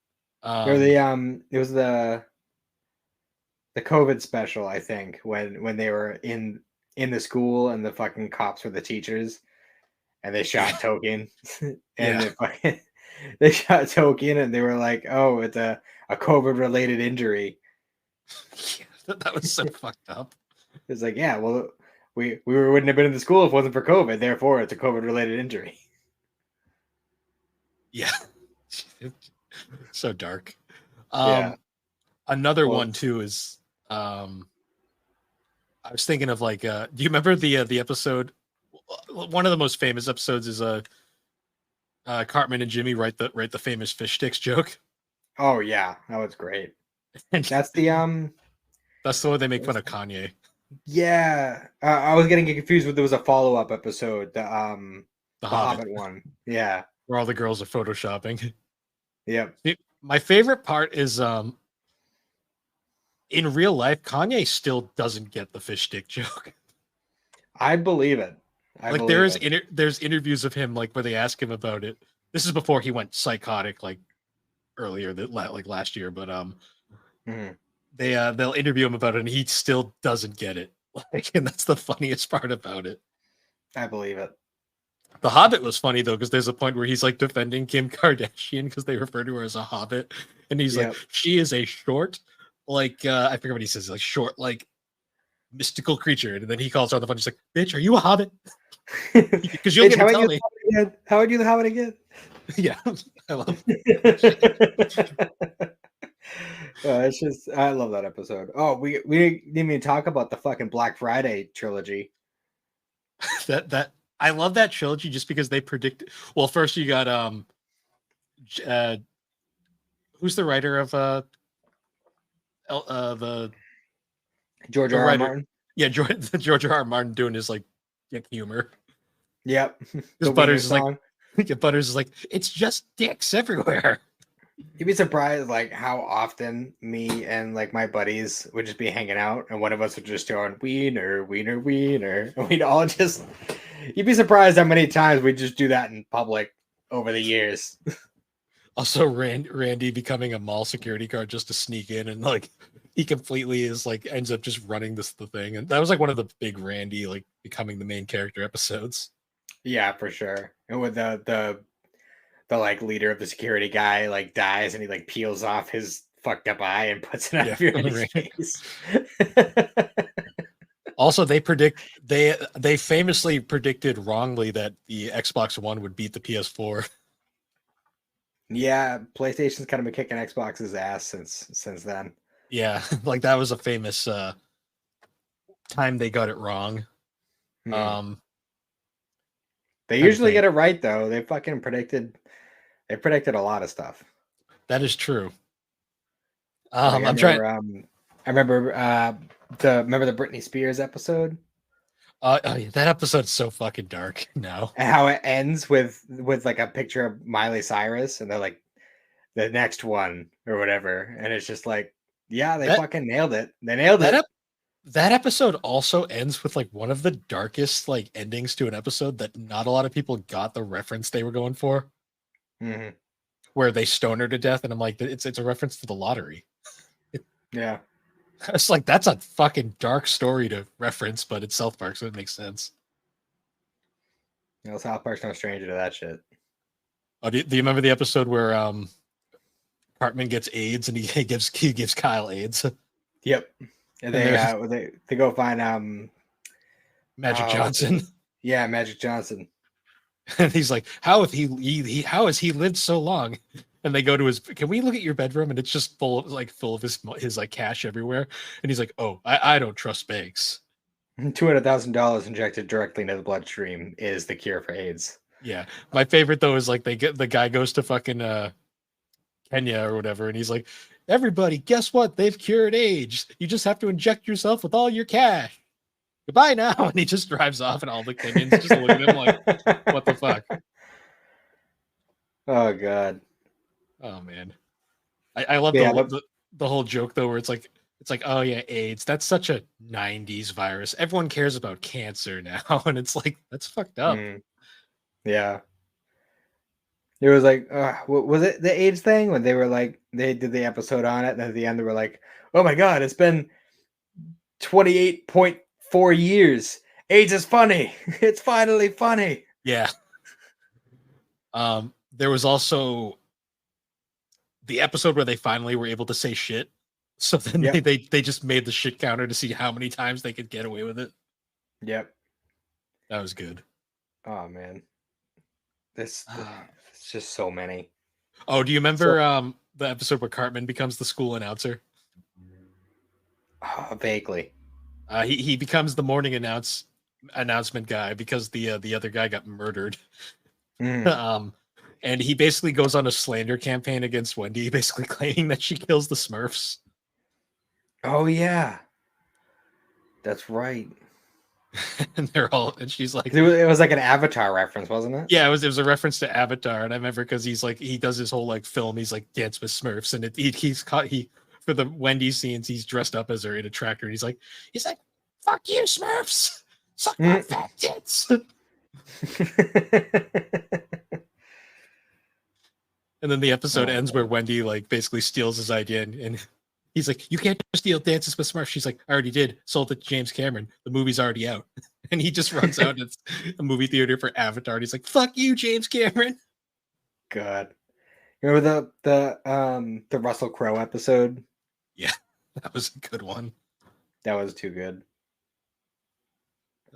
Or it was the COVID special, I think, when they were in the school and the fucking cops were the teachers, and they shot Token, and they shot Token, and they were like, "Oh, it's a COVID related injury." That was so fucked up. It's like, yeah, well, we wouldn't have been in the school if it wasn't for COVID. Therefore, it's a COVID related injury. Yeah, so dark. Yeah. Another one too is I was thinking of like do you remember the episode, one of the most famous episodes is Cartman and Jimmy write the famous fish sticks joke? Oh yeah, that was great. And that's the one they make fun of Kanye. Yeah, I was getting confused with there was a follow-up episode, the Hobbit one. Yeah, where all the girls are photoshopping. Yep. My favorite part is in real life, Kanye still doesn't get the fish stick joke. I believe it. There's interviews of him like where they ask him about it. This is before he went psychotic, like earlier like last year, but they'll interview him about it, and he still doesn't get it. Like, and that's the funniest part about it. I believe it. The Hobbit was funny though, because there's a point where he's like defending Kim Kardashian because they refer to her as a hobbit, and he's like, she is a short, like I forget what he says, like short, like mystical creature, and then he calls her on the phone. He's like, "Bitch, are you a hobbit?" Because you'll get to tell me. How would you the hobbit again? Yeah, I love it. It's just, I love that episode. Oh, we didn't even talk about the fucking Black Friday trilogy. that I love that trilogy just because they predict. Well, first you got who's the writer of the George R. R. Martin? Yeah, George R. R. Martin doing his like dick humor. Yep. Because Butters is like, Butters is like, it's just dicks everywhere. You'd be surprised like how often me and like my buddies would just be hanging out, and one of us would just throw on wiener, wiener, wiener, and we'd all just. You'd be surprised how many times we just do that in public over the years. Also, Randy becoming a mall security guard just to sneak in, and like he completely is like ends up just running the thing, and that was like one of the big Randy like becoming the main character episodes. Yeah, for sure. And with the like leader of the security guy like dies, and he like peels off his fucked up eye and puts it on Randy's face. Also, they famously predicted wrongly that the Xbox One would beat the PS4. Yeah, PlayStation's kind of been kicking Xbox's ass since then. Yeah, like that was a famous time they got it wrong. They usually get it right though. They fucking predicted a lot of stuff. That is true. I remember the Britney Spears episode. That episode's so fucking dark now. And how it ends with like a picture of Miley Cyrus, and they're like, the next one or whatever, and it's just like, yeah, they fucking nailed it. They nailed it. That episode also ends with like one of the darkest like endings to an episode that not a lot of people got the reference they were going for, Hmm. where they stone her to death, and I'm like, it's a reference to the lottery. Yeah. It's like that's a fucking dark story to reference, but it's South Park, so it makes sense. You know, South Park's no stranger to that shit. Oh, do you remember the episode where Cartman gets AIDS and he gives Kyle AIDS? Yep. And And there's they go find Magic what's it? Johnson. Yeah, Magic Johnson. And he's like, how have how has he lived so long? And they go to his, can we look at your bedroom? And it's just full of his like cash everywhere. And he's like, oh, I don't trust banks. $200,000 injected directly into the bloodstream is the cure for AIDS. Yeah. My favorite though is like the guy goes to fucking Kenya or whatever, and he's like, everybody, guess what? They've cured AIDS. You just have to inject yourself with all your cash. Goodbye now. And he just drives off, and all the Kenyans just look at him like, what the fuck? Oh god. Oh man. I love Yeah, the whole joke though, where it's like, oh yeah, AIDS. That's such a '90s virus. Everyone cares about cancer now, and it's like that's fucked up. yeah. It was like, was it the AIDS thing when they were like, they did the episode on it, and at the end they were like, oh my god, it's been 28.4 years. AIDS is funny. It's finally funny. Yeah. There was also the episode where they finally were able to say shit. So then Yep. they just made the shit counter to see how many times they could get away with it. Yep. That was good. Oh man. This it's just so many. Oh, do you remember So the episode where Cartman becomes the school announcer? vaguely. He becomes the morning announcement guy because the other guy got murdered. Mm. um, and he basically goes on a slander campaign against Wendy, basically claiming that she kills the Smurfs. Oh yeah. That's right. And she's like, It was like an Avatar reference, wasn't it? yeah, it was a reference to Avatar, and I remember because he's like he does his whole like film, he's like dance with Smurfs, and he's caught for the Wendy scenes, he's dressed up as her in a tractor, and he's like, fuck you, Smurfs, suck my fat tits. And then the episode ends where Wendy like basically steals his idea, and he's like, you can't just steal Dances with Smurfs. She's like, I already did. Sold it to James Cameron. The movie's already out. And he just runs out. It's a movie theater for Avatar. And he's like, fuck you, James Cameron. God. Remember the Russell Crowe episode? Yeah, that was a good one. That was too good.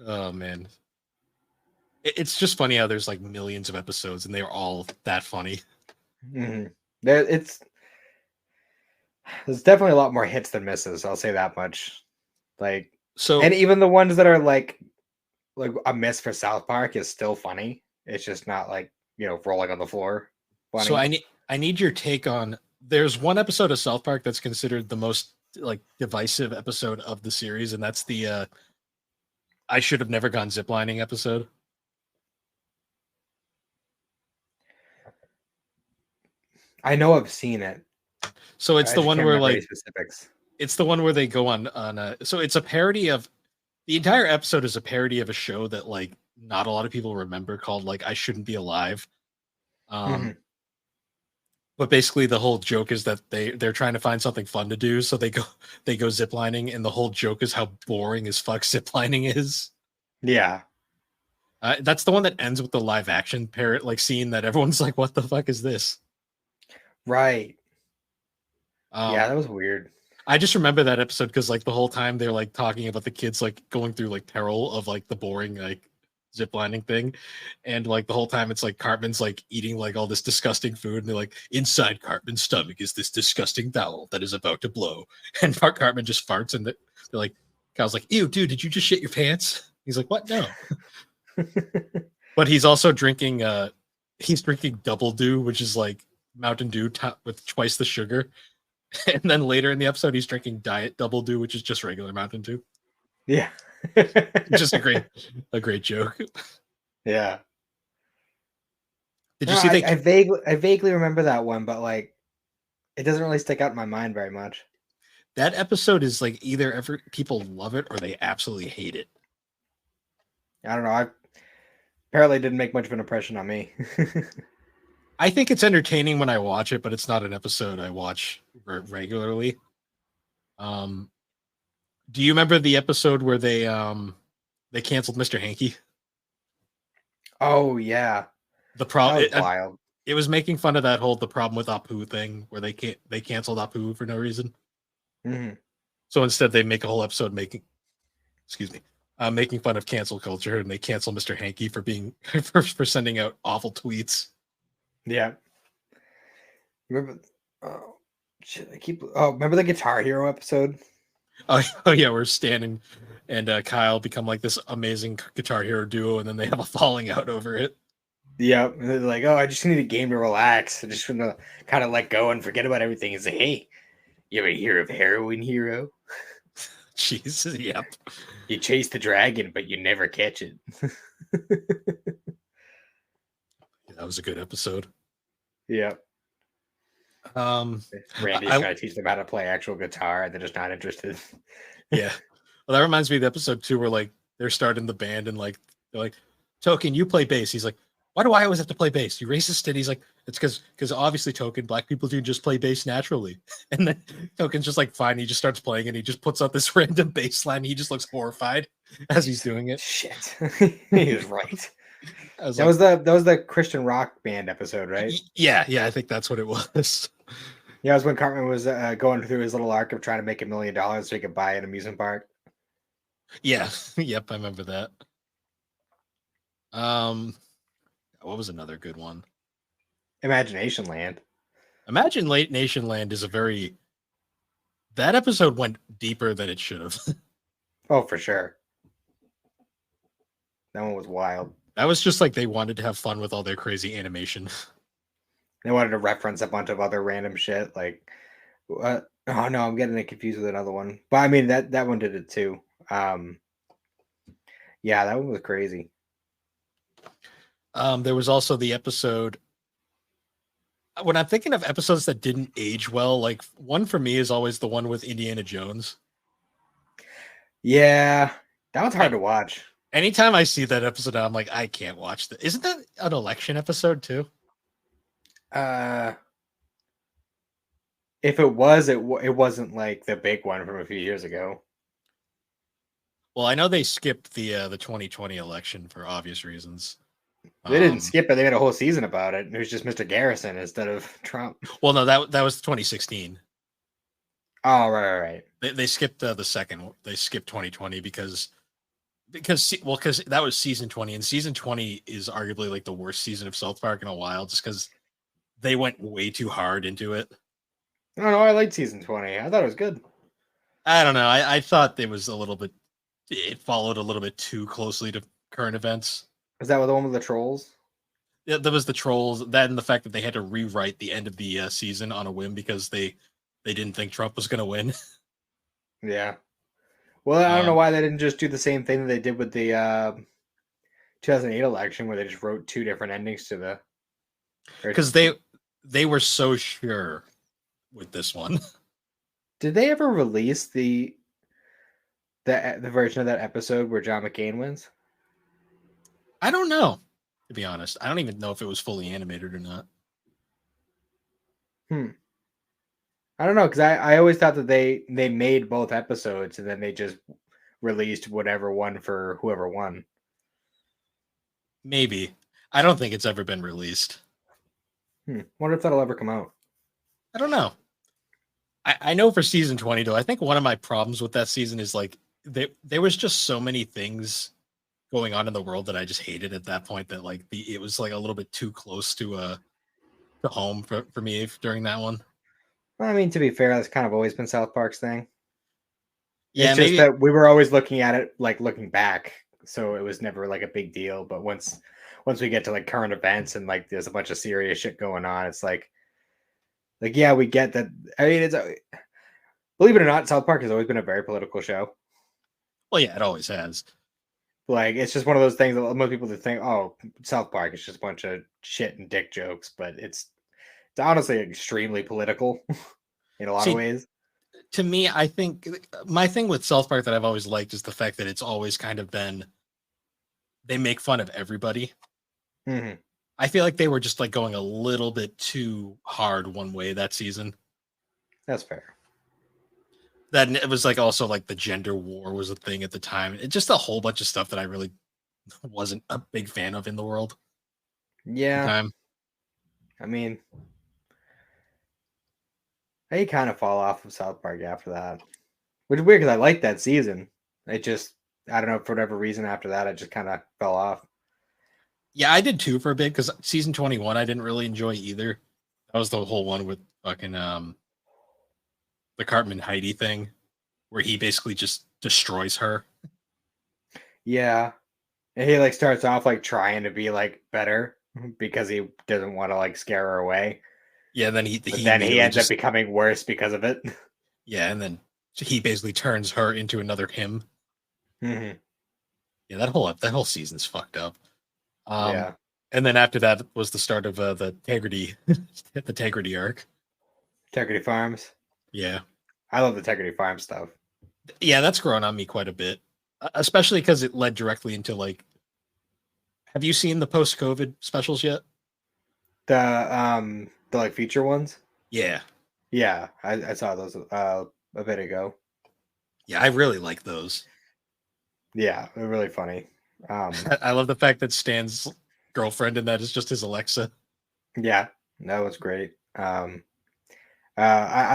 Oh man. It's just funny how there's like millions of episodes and they're all that funny. Mm-hmm. There's definitely a lot more hits than misses. I'll say that much. Like, So, and even the ones that are like a miss for South Park is still funny. It's just not like, rolling on the floor. Funny. So I need your take on. There's one episode of South Park that's considered the most like divisive episode of the series, and that's the I should have never gone ziplining episode. I know I've seen it. So it's I the just one can't where remember any like specifics. it's the one where they go on a. So it's a parody of the entire episode is a parody of a show that like not a lot of people remember called like I Shouldn't Be Alive. But basically the whole joke is that they're trying to find something fun to do, so they go ziplining, and the whole joke is how boring as fuck ziplining is. Yeah. That's the one that ends with the live action parrot like scene that everyone's like, "What the fuck is this?" Right. Yeah, Um, that was weird. I just remember that episode because like the whole time they're like talking about the kids like going through like peril of like the boring like ziplining thing, and like the whole time it's like Cartman's like eating like all this disgusting food, and they're like, inside Cartman's stomach is this disgusting bowel that is about to blow, and Cartman just farts, and they're like, Kyle's like, ew, dude, did you just shit your pants? He's like, what? No. But he's also drinking he's drinking Double Dew, which is like Mountain Dew with twice the sugar. And then later in the episode, he's drinking Diet Double Dew, which is just regular Mountain Dew. Yeah. Just a great joke. Yeah. Did you see I vaguely remember that one, but like it doesn't really stick out in my mind very much. That episode is like either people love it or they absolutely hate it. I don't know. I apparently didn't make much of an impression on me. I think it's entertaining when I watch it, but it's not an episode I watch regularly. Um, do you remember the episode where they canceled Mr. Hanky? Oh yeah, The that problem was wild. it was making fun of that whole the problem with Apu thing where they canceled Apu for no reason. Mhm. So instead they make a whole episode excuse me, making fun of cancel culture, and they cancel Mr. Hanky for being for sending out awful tweets. Yeah. Remember? Oh shit! I keep. Oh, remember the Guitar Hero episode? Oh yeah, we're standing, and Kyle become like this amazing Guitar Hero duo, and then they have a falling out over it. Yep. And they're like, oh, I just need a game to relax. I just want to kind of let go and forget about everything and say, hey, you ever hear of Heroin Hero? Jeez, yep. You chase the dragon, but you never catch it. That was a good episode. Yep. Randy's trying to teach them how to play actual guitar, and they're just not interested. Yeah. Well, that reminds me of the episode too, where like they're starting the band and like they're like, Token, you play bass. He's like, why do I always have to play bass? You racist? And he's like, it's because obviously, Token, black people do just play bass naturally. And then Token's just like, fine. He just starts playing and he just puts out this random bass line. He just looks horrified as he's doing it. Shit. He was right. Was that was the Christian rock band episode, right? Yeah, I think that's what it was. Yeah, it was when Cartman was going through his little arc of trying to make $1 million so he could buy an amusement park. Yeah, yep, I remember that. What was another good one? Imagination Land. Imagine Late Nation Land is that episode went deeper than it should have. Oh, for sure. That one was wild. That was just like they wanted to have fun with all their crazy animation. They wanted to reference a bunch of other random shit. Like, oh no, I'm getting it confused with another one. But I mean, that one did it too. Yeah, that one was crazy. There was also the episode. When I'm thinking of episodes that didn't age well, like one for me is always the one with Indiana Jones. Yeah, that was hard to watch. Anytime I see that episode, I'm like, I can't watch that. Isn't that an election episode too? If it was, it wasn't like the big one from a few years ago. Well, I know they skipped the 2020 election for obvious reasons. They didn't skip it. They made a whole season about it. It was just Mr. Garrison instead of Trump. Well, no, that was 2016. Oh, right. They skipped the second. They skipped 2020 because that was season 20, and season 20 is arguably like the worst season of South Park in a while, just because they went way too hard into it. I don't know. I liked season 20. I thought it was good. I don't know. I thought it was a little bit. It followed a little bit too closely to current events. Is that the one with the trolls? Yeah, there was the trolls. That and the fact that they had to rewrite the end of the season on a whim because they didn't think Trump was going to win. Yeah. Well, I don't know why they didn't just do the same thing that they did with the 2008 election, where they just wrote two different endings to the. Because they were so sure with this one. Did they ever release the version of that episode where John McCain wins? I don't know, to be honest. I don't even know if it was fully animated or not. I don't know, because I always thought that they made both episodes and then they just released whatever one for whoever won. Maybe. I don't think it's ever been released. Wonder if that'll ever come out. I don't know. I know for season 20, though, I think one of my problems with that season is like there was just so many things going on in the world that I just hated at that point that like it was like a little bit too close to home for me during that one. I mean, to be fair, that's kind of always been South Park's thing. Yeah, it's just that we were always looking at it like looking back, so it was never like a big deal. But once we get to like current events and like there's a bunch of serious shit going on, it's like yeah, we get that. I mean, it's believe it or not, South Park has always been a very political show. Well, yeah, it always has. Like, it's just one of those things that most people think, oh, South Park is just a bunch of shit and dick jokes, but it's honestly extremely political in a lot of ways. To me, I think my thing with South Park that I've always liked is the fact that it's always kind of been they make fun of everybody. Hmm. I feel like they were just like going a little bit too hard one way that season. That's fair. That it was like also like the gender war was a thing at the time. It's just a whole bunch of stuff that I really wasn't a big fan of in the world at the Yeah, time. I mean, I kind of fall off of South Park after that, which is weird because I liked that season. It just, I don't know, for whatever reason after that, I just kind of fell off. Yeah, I did too for a bit because season 21 I didn't really enjoy either. That was the whole one with fucking the Cartman Heidi thing where he basically just destroys her. Yeah, and he like starts off like trying to be like better because he doesn't want to like scare her away, Yeah, then but he then he immediately ends up just becoming worse because of it. yeah, and then he basically turns her into another him. Hmm. Yeah, that whole season's fucked up. Um, Yeah, and then after that was the start of the Integrity, the Integrity arc. Integrity Farms. Yeah, I love the Integrity Farm stuff. yeah, that's grown on me quite a bit, especially because it led directly into like. Have you seen the post-COVID specials yet? The like feature ones. Yeah, Yeah, I saw those a bit ago. yeah, I really like those. Yeah, they're really funny. I love the fact that Stan's girlfriend and that is just his Alexa. Yeah, that was great. I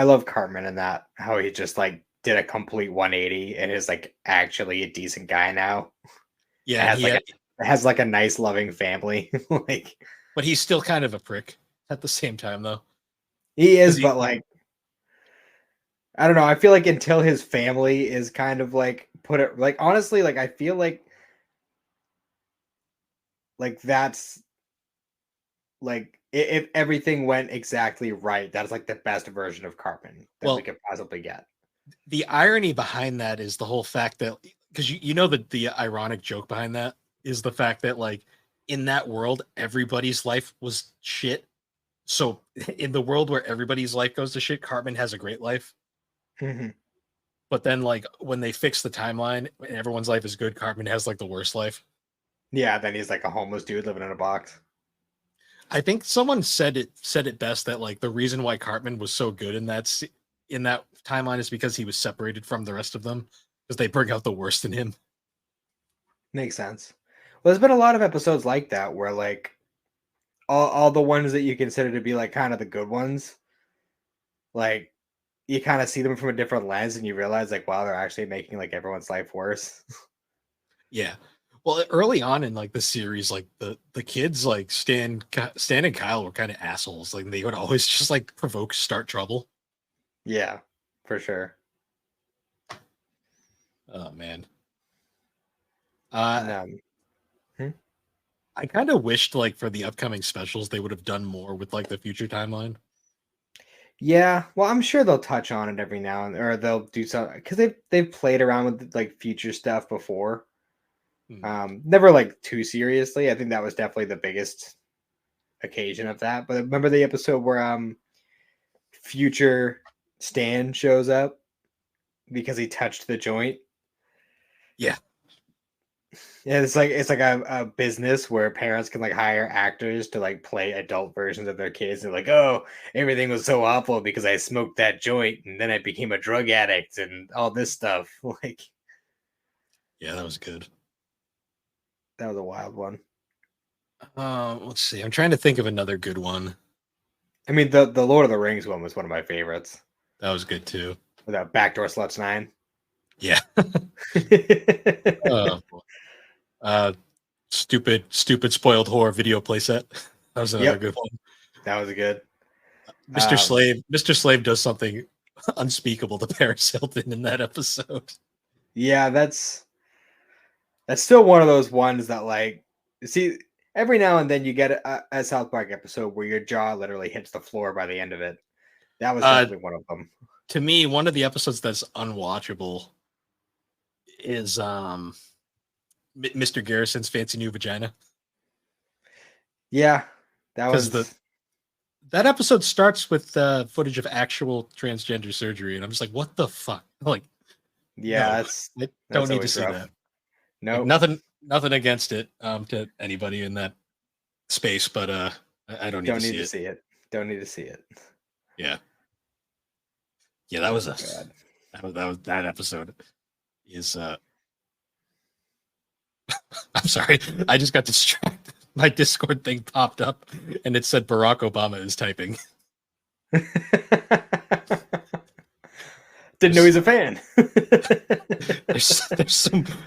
love Cartman and that how he just like did a complete 180 and is like actually a decent guy now. Yeah, It and has like a nice loving family. Like but he's still kind of a prick at the same time, though, he because is, but like I don't know. I feel like until his family is kind of like put it like honestly, like I feel like that's like if everything went exactly right, that's like the best version of Cartman that we well, could possibly get. the irony behind that is the whole fact that because you know the ironic joke behind that is the fact that like in that world everybody's life was shit. So in the world where everybody's life goes to shit, Cartman has a great life. Mhm. But then like when they fix the timeline and everyone's life is good, Cartman has like the worst life. Yeah, then he's like a homeless dude living in a box. I think someone said it best that like the reason why Cartman was so good in in that timeline is because he was separated from the rest of them because they bring out the worst in him. Makes sense. Well, there's been a lot of episodes like that where like all the ones that you consider to be like kind of the good ones, like you kind of see them from a different lens and you realize like wow, they're actually making like everyone's life worse. Yeah. Well, early on in like the series, like the kids like Stan and Kyle were kind of assholes. Like they would always just like provoke start trouble. Yeah, for sure. Oh man. Uh No. Hmm? I kind of wished like for the upcoming specials they would have done more with like the future timeline. Yeah, well, I'm sure they'll touch on it every now and or they'll do something because they've played around with like future stuff before. Hmm. Never like too seriously. I think that was definitely the biggest occasion of that. But remember the episode where future Stan shows up because he touched the joint? Yeah. Yeah, it's like a business where parents can like hire actors to like play adult versions of their kids. They're like, oh, everything was so awful because I smoked that joint and then I became a drug addict and all this stuff. Like Yeah, that was good. that was a wild one. Let's see. I'm trying to think of another good one. I mean, the Lord of the Rings one was one of my favorites. That was good too. With that Backdoor Sluts 9. Yeah. uh, uh, stupid spoiled horror video playset. That was another Yep, good one. that was good. Um, Mr. Slave does something unspeakable to Paris Hilton in that episode. yeah, that's still one of those ones that like see every now and then you get a South Park episode where your jaw literally hits the floor by the end of it. That was Uh, definitely one of them. to me, one of the episodes that's unwatchable is Mr. Garrison's fancy new vagina Yeah, that because was That episode starts with footage of actual transgender surgery, and I'm just like, what the fuck? Like, Yeah, no, I don't that's need to always see rough. that. Like, Nope. nothing against it to anybody in that space, but I don't need to Don't need see to it. see it. Don't need to see it. Yeah, yeah, that was a God. that episode is. I'm sorry, I just got distracted. My Discord thing popped up, and it said Barack Obama is typing. Didn't know he's a fan.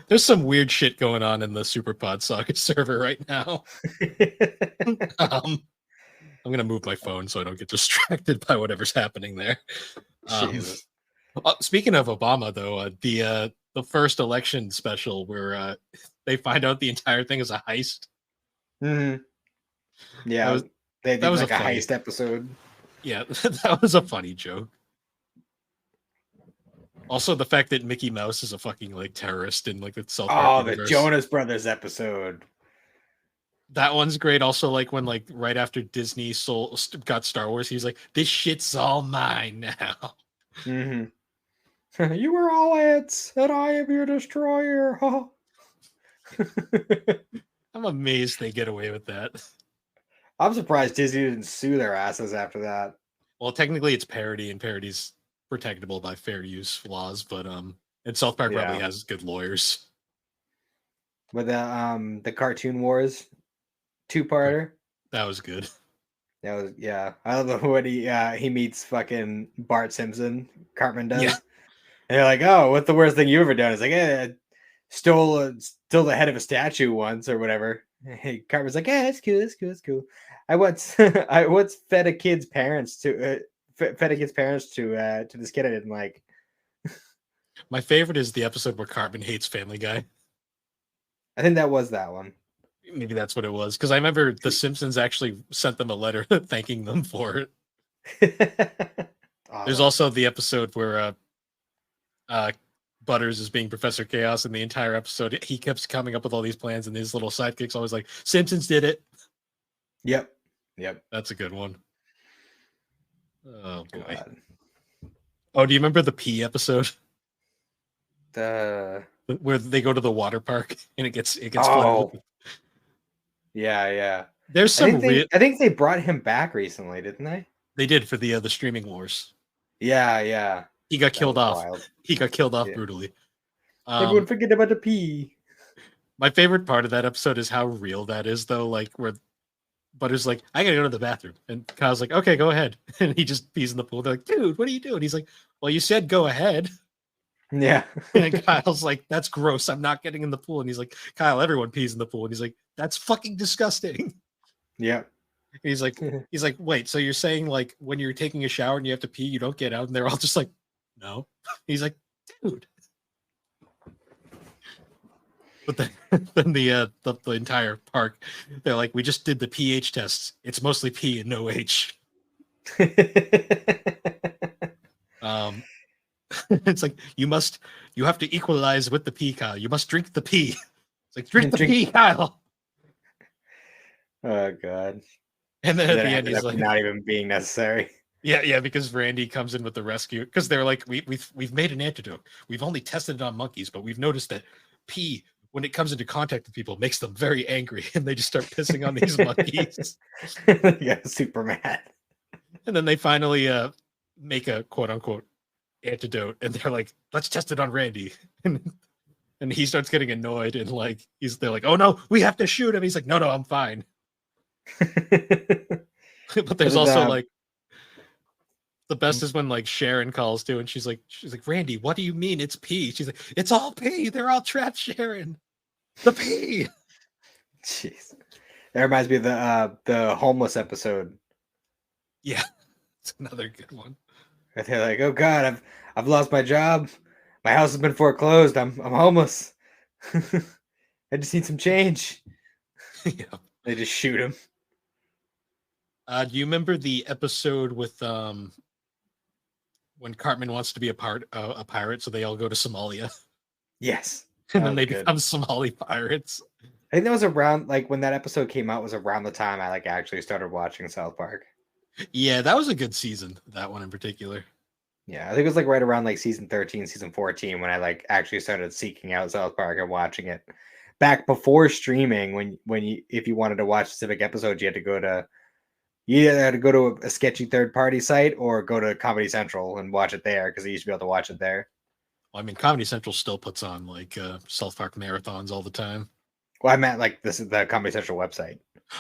There's some weird shit going on in the SuperPod Saga server right now. Um, I'm gonna move my phone so I don't get distracted by whatever's happening there. Jesus. Speaking of Obama, though, the first election special where they find out the entire thing is a heist. Mm-hmm. That Yeah, was they that did was a like a funny, heist episode. yeah, that was a funny joke. Also, the fact that Mickey Mouse is a fucking like terrorist in like the South Park Oh, the universe. Jonas Brothers episode. That one's great. Also, like when like right after Disney got Star Wars, he's like, "This shit's all mine now." Mm-hmm. You were all ants, and I am your destroyer. I'm amazed they get away with that. I'm surprised Disney didn't sue their asses after that. Well, technically, it's parody, and parody's protectable by fair use laws. But and South Park probably Yeah. has good lawyers. With the Cartoon Wars two-parter. That was good. That was, yeah. I love when he meets fucking Bart Simpson. Cartman does. Yeah. And they're like, "Oh, what's the worst thing you ever done?" It's like, stole the head of a statue once or whatever. Hey, Cartman's like, "Yeah, it's cool, it's cool, it's cool." I once I once fed a kid's parents to this kid I didn't like. My favorite is the episode where Cartman hates Family Guy. I think that was that one. Maybe that's what it was, because I remember The Simpsons actually sent them a letter thanking them for it. There's Awesome. also the episode where Butters is being Professor Chaos, and the entire episode he keeps coming up with all these plans, and his little sidekicks always like, "Simpsons did it." Yep. That's a good one. Oh boy. God. Oh, do you remember the P episode The where they go to the water park and it gets oh flooded? yeah. There's some I think they brought him back recently, didn't they? They did for the streaming wars. Yeah. He got killed off. Wild. He got killed off Yeah. brutally. Everyone forget about the P. My favorite part of that episode is how real that is, though. Like where Butter's like, "I gotta go to the bathroom," and Kyle's like, "Okay, go ahead," and he just pees in the pool. They're like, "Dude, what are you doing?" He's like, "Well, you said go ahead." Yeah. And Kyle's like, "That's gross. I'm not getting in the pool." And he's like, "Kyle, everyone pees in the pool." And he's like, "That's fucking disgusting." Yep. He's like, "Wait, so you're saying like when you're taking a shower and you have to pee, you don't get out?" And they're all just like, "No." He's like, "Dude." But then the entire park, they're like, "We just did the pH tests. It's mostly P and no H." It's like you have to equalize with the P, Kyle. You must drink the P. It's like drink the P, Kyle. Oh God. And then at the end, he's like, not even being necessary. Yeah, because Randy comes in with the rescue because they're like, we've made an antidote. We've only tested it on monkeys, but we've noticed that P, when it comes into contact with people, makes them very angry, and they just start pissing on these monkeys. Yeah, super mad. And then they finally make a quote unquote antidote, and they're like, "Let's test it on Randy." And he starts getting annoyed, and like they're like, "Oh no, we have to shoot him." He's like, "No, I'm fine." But there's also like the best is when like Sharon calls too, and she's like, "Randy, what do you mean it's P?" She's like, "It's all P. They're all trapped, Sharon. The P." Jeez, that reminds me of the homeless episode. Yeah, it's another good one. They're like, "Oh God, I've lost my job. My house has been foreclosed. I'm homeless. I just need some change." Yeah. They just shoot him. Do you remember the episode with when Cartman wants to be a pirate, so they all go to Somalia? Yes. And then they become Somali pirates. I think that was around like when that episode came out was around the time I like actually started watching South Park. Yeah, that was a good season. That one in particular. Yeah, I think it was like right around like season 13, season 14 when I like actually started seeking out South Park and watching it. Back before streaming, when you if you wanted to watch specific episodes, you either had to go to a sketchy third party site or go to Comedy Central and watch it there because you used to be able to watch it there. Well, I mean, Comedy Central still puts on like South Park marathons all the time. Well, I meant like this is the Comedy Central website.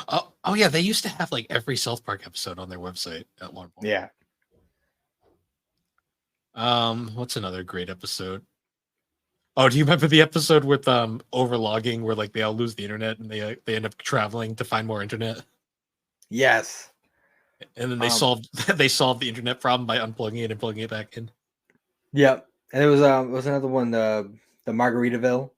Oh yeah, they used to have like every South Park episode on their website at one point. Yeah. What's another great episode? Oh, do you remember the episode with overlogging where like they all lose the internet and they end up traveling to find more internet? Yes. And then they solved they solved the internet problem by unplugging it and plugging it back in. Yep. And it was another one, the Margaritaville.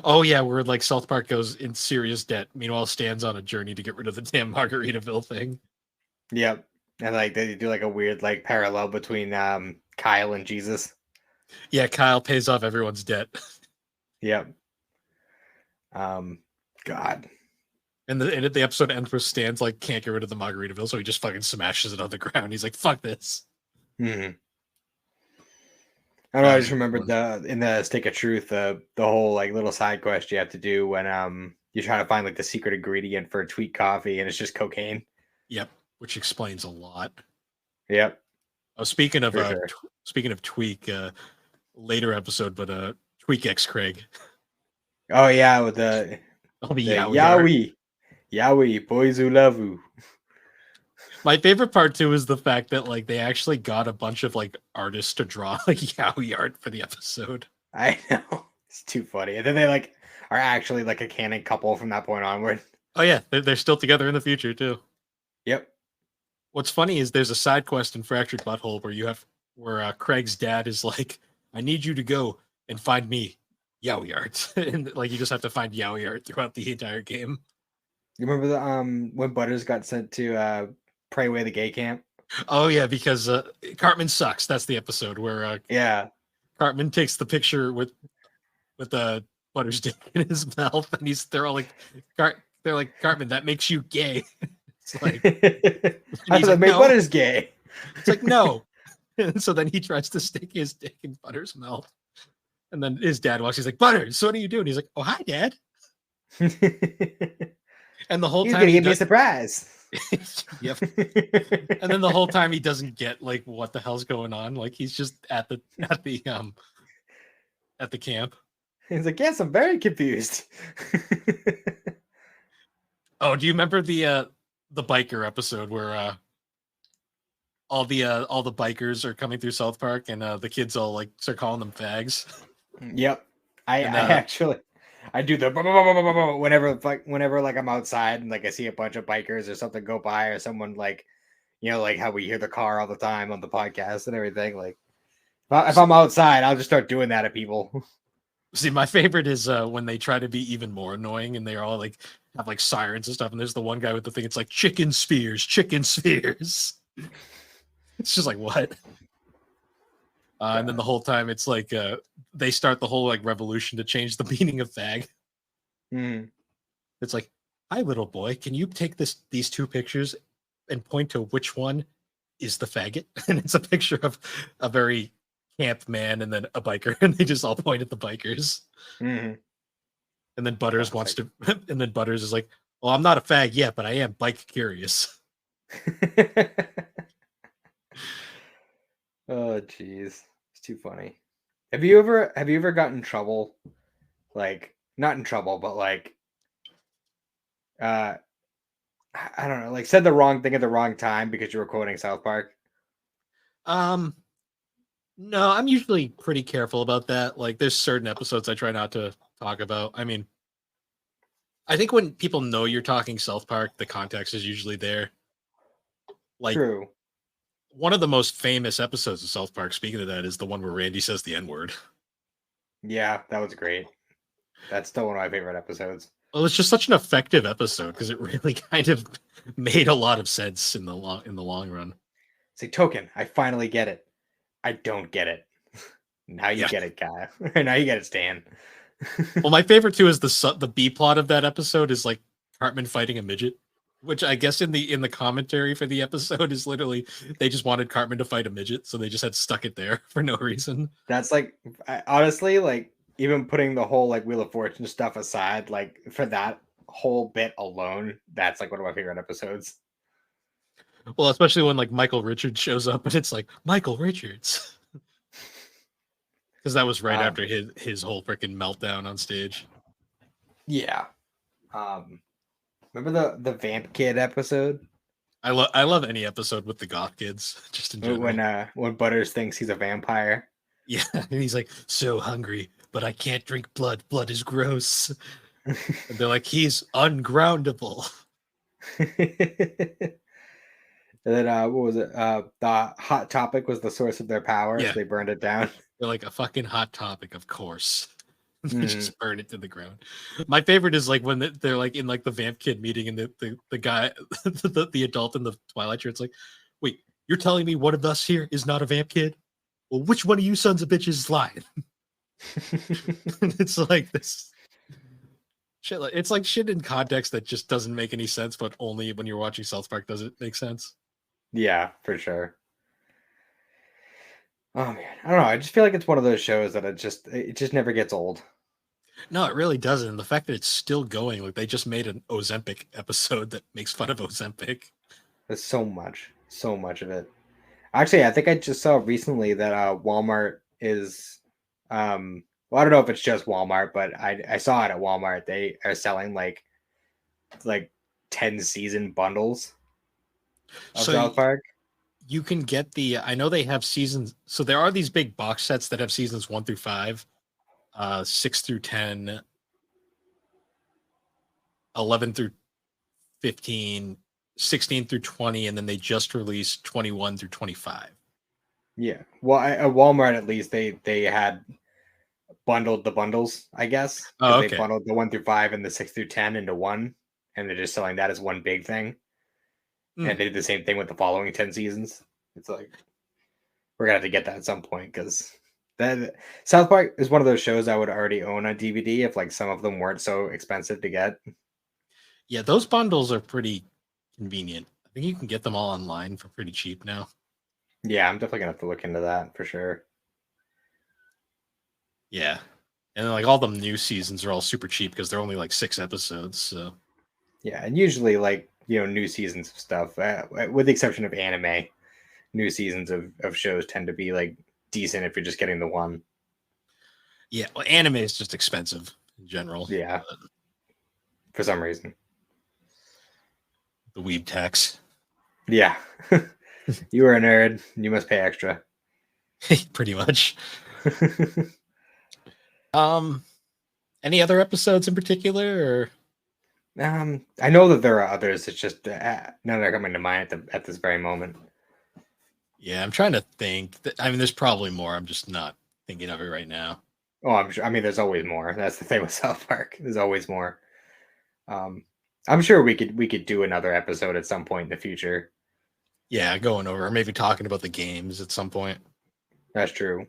Oh yeah, where like South Park goes in serious debt. Meanwhile, Stan's on a journey to get rid of the damn Margaritaville thing. Yep. And like they do like a weird like parallel between Kyle and Jesus. Yeah, Kyle pays off everyone's debt. Yep. God. And the episode ends where Stan's like can't get rid of the Margaritaville, so he just fucking smashes it on the ground. He's like, "Fuck this." Mm-hmm. I don't know. I just remembered in the Stick of Truth, the whole like little side quest you have to do when you're trying to find like the secret ingredient for a Tweak coffee, and it's just cocaine. Yep, which explains a lot. Yep. Oh, speaking of sure. speaking of Tweak, later episode, but Tweak X Craig. Oh yeah, with the Yowie, boys who love you. My favorite part too is the fact that like they actually got a bunch of like artists to draw like Yowie art for the episode. I know, it's too funny. And then they like are actually like a canon couple from that point onward. Oh yeah, they're still together in the future too. Yep. What's funny is there's a side quest in Fractured Butthole where Craig's dad is like, "I need you to go and find me Yowie art," and like you just have to find Yowie art throughout the entire game. You remember the when Butters got sent to pray away the gay camp? Oh yeah, because Cartman sucks. That's the episode where yeah, Cartman takes the picture with Butters dick in his mouth, and they're all like, they're like, "Cartman, that makes you gay." It's like, I thought like, made no. Butters gay. It's like, no. And so then he tries to stick his dick in Butters' mouth. And then his dad walks, he's like, "Butters, so what are you doing?" He's like, "Oh, hi, Dad." And the whole He's time gonna give me a surprise. Yep. And then the whole time he doesn't get like what the hell's going on. Like he's just at the camp. He's like, yes, I'm very confused. Oh, do you remember the biker episode where all the bikers are coming through South Park and the kids all like start calling them fags? Yep. I do the whenever like I'm outside and like I see a bunch of bikers or something go by or someone like, like how we hear the car all the time on the podcast and everything. Like if I'm outside, I'll just start doing that at people. See, my favorite is when they try to be even more annoying and they're all like have like sirens and stuff. And there's the one guy with the thing. It's like chicken spears. It's just like, what? And then the whole time it's like they start the whole like revolution to change the meaning of fag. It's like, "Hi, little boy, can you take these two pictures and point to which one is the faggot?" And it's a picture of a very camp man and then a biker, and they just all point at the bikers. And then Butters wants to, and then Butters is like, "Well, I'm not a fag yet, but I am bike curious." Oh, jeez. It's too funny. Have you ever gotten in trouble? Like, not in trouble, but like, I don't know, like said the wrong thing at the wrong time because you were quoting South Park? No, I'm usually pretty careful about that. Like, there's certain episodes I try not to talk about. I mean, I think when people know you're talking South Park, the context is usually there. Like, True. One of the most famous episodes of South Park, speaking of that, is the one where Randy says the N-word. Yeah, that was great. That's still one of my favorite episodes. Well, it's just such an effective episode because it really kind of made a lot of sense in the long run. It's like, Token, I finally get it. I don't get it. Now you get it, Kyle. Now you get it, Stan. Well, my favorite too is the B plot of that episode is like Cartman fighting a midget. Which I guess in the commentary for the episode is literally they just wanted Cartman to fight a midget, so they just had stuck it there for no reason. That's like honestly, like even putting the whole like Wheel of Fortune stuff aside, like for that whole bit alone, that's like one of my favorite episodes. Well, especially when like Michael Richards shows up and it's like Michael Richards. Because that was right Um, after his whole freaking meltdown on stage. yeah. Remember the Vamp Kid episode I love any episode with the goth kids, just in general. when Butters thinks he's a vampire? Yeah, and he's like, so hungry, but I can't drink blood. Blood is gross. And they're like, he's ungroundable. And then what was it? The Hot Topic was the source of their power, Yeah, so they burned it down. they're like a fucking hot topic, of course. They Mm. just burn it to the ground. My favorite is like when they're like in like the vamp kid meeting and the guy, the adult in the Twilight shirt, it's like, wait, you're telling me one of us here is not a vamp kid? Well, which one of you sons of bitches is lying? It's like this shit. It's like shit in context that just doesn't make any sense, but only when you're watching South Park does it make sense. Yeah, for sure. Oh man, I don't know. I just feel like it's one of those shows that it just never gets old. No, it really doesn't. And the fact that it's still going, like they just made an Ozempic episode that makes fun of Ozempic. There's so much of it. Actually, I think I just saw recently that Walmart is well, I don't know if it's just Walmart, but I saw it at Walmart. They are selling like 10 season bundles of So South Park. you can get I know they have seasons. So there are these big box sets that have seasons 1 through 5, 6 through 10, 11 through 15, 16 through 20, and then they just released 21 through 25. Yeah. Well, at Walmart at least they had bundled the bundles, I guess, because Oh, they okay. bundled the 1 through 5 and the 6 through 10 into one, and they're just selling that as one big thing. Hmm. And they did the same thing with the following 10 seasons. It's like we're gonna have to get that at some point because that South Park is one of those shows I would already own on DVD if like some of them weren't so expensive to get. Yeah, those bundles are pretty convenient. I think you can get them all online for pretty cheap now. Yeah, I'm definitely gonna have to look into that for sure. Yeah. And then like all the new seasons are all super cheap because they're only like 6 episodes. So Yeah, and usually like new seasons of stuff, with the exception of anime, new seasons of shows tend to be like decent if you're just getting the one. yeah, well, anime is just expensive in general. Yeah, But for some reason. the weeb tax. Yeah, you are a nerd. You must pay extra. Pretty much. Um any other episodes in particular or I know that there are others. It's just none are coming to mind at this very moment. yeah, I'm trying to think. I mean there's probably more. I'm just not thinking of it right now. Oh, I'm sure. I mean, there's always more. That's the thing with South Park. There's always more. Um, I'm sure we could do another episode at some point in the future. Yeah, going over or maybe talking about the games at some point. That's true.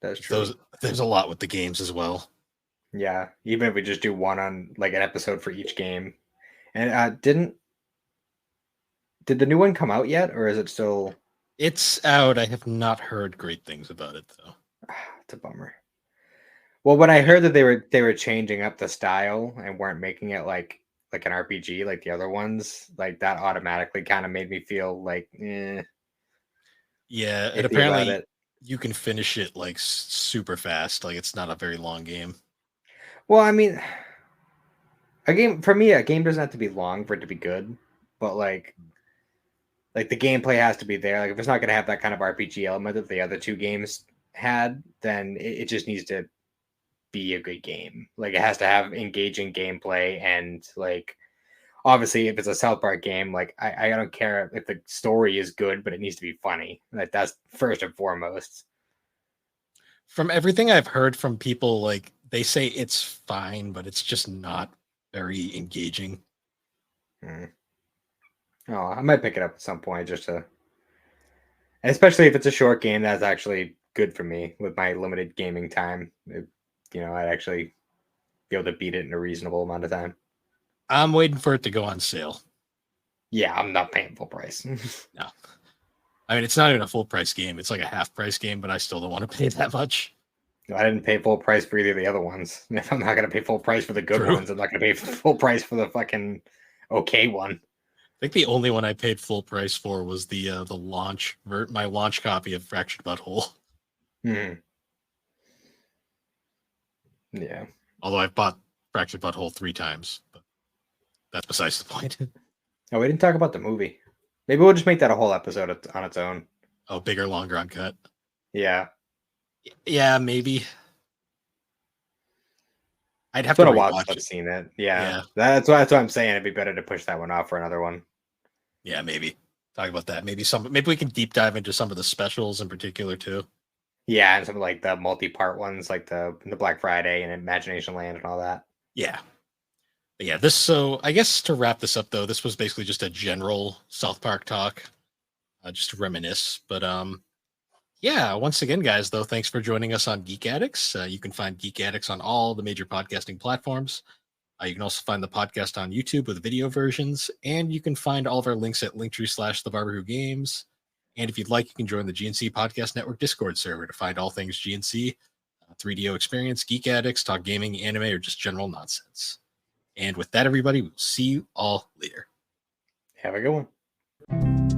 That's true. There's a lot with the games as well. Yeah, even if we just do one on like an episode for each game. And did the new one come out yet, or is it still? It's out. I have not heard great things about it though. It's a bummer. Well, when I heard that they were changing up the style and weren't making it like an RPG like the other ones, like that automatically kind of made me feel like Yeah, and iffy about apparently it. you can finish it like super fast. Like it's not a very long game. Well, I mean, a game doesn't have to be long for it to be good, but like the gameplay has to be there. Like if it's not going to have that kind of RPG element that the other two games had, then it just needs to be a good game. Like it has to have engaging gameplay and like obviously if it's a South Park game, like I don't care if the story is good, but it needs to be funny. Like that's first and foremost. From everything I've heard from people, like they say it's fine, but it's just not very engaging. Hmm. Oh, I might pick it up at some point just to, and especially if it's a short game that's actually good for me with my limited gaming time. I'd actually be able to beat it in a reasonable amount of time. I'm waiting for it to go on sale. Yeah, I'm not paying full price. No. I mean, it's not even a full price game. It's like a half price game, but I still don't want to pay that much. I didn't pay full price for either of the other ones. If I'm not going to pay full price for the good True. ones, I'm not going to pay full price for the fucking okay one. I think the only one I paid full price for was the launch my launch copy of Fractured Butthole. Hmm. Yeah. Although I've bought Fractured Butthole 3 times, but that's besides the point. Oh, we didn't talk about the movie. Maybe we'll just make that a whole episode on its own. Oh, bigger, longer uncut. Yeah. Yeah, maybe. I'd have It's to been a while since rewatch I've it. seen it. Yeah. Yeah. That's why I'm saying it'd be better to push that one off for another one. Yeah, maybe. Talk about that. Maybe we can deep dive into some of the specials in particular too. Yeah, and some like the multi-part ones, like the Black Friday and Imagination Land and all that. Yeah. But yeah, so I guess to wrap this up though, this was basically just a general South Park talk. Just to reminisce. But yeah, once again, guys, though, thanks for joining us on Geek Addicts. You can find Geek Addicts on all the major podcasting platforms. You can also find the podcast on YouTube with video versions, and you can find all of our links at linktree/thebarberwhogames. And if you'd like, you can join the GNC Podcast Network Discord server to find all things GNC, 3DO Experience, Geek Addicts, talk gaming, anime, or just general nonsense. And with that, everybody, we'll see you all later. Have a good one.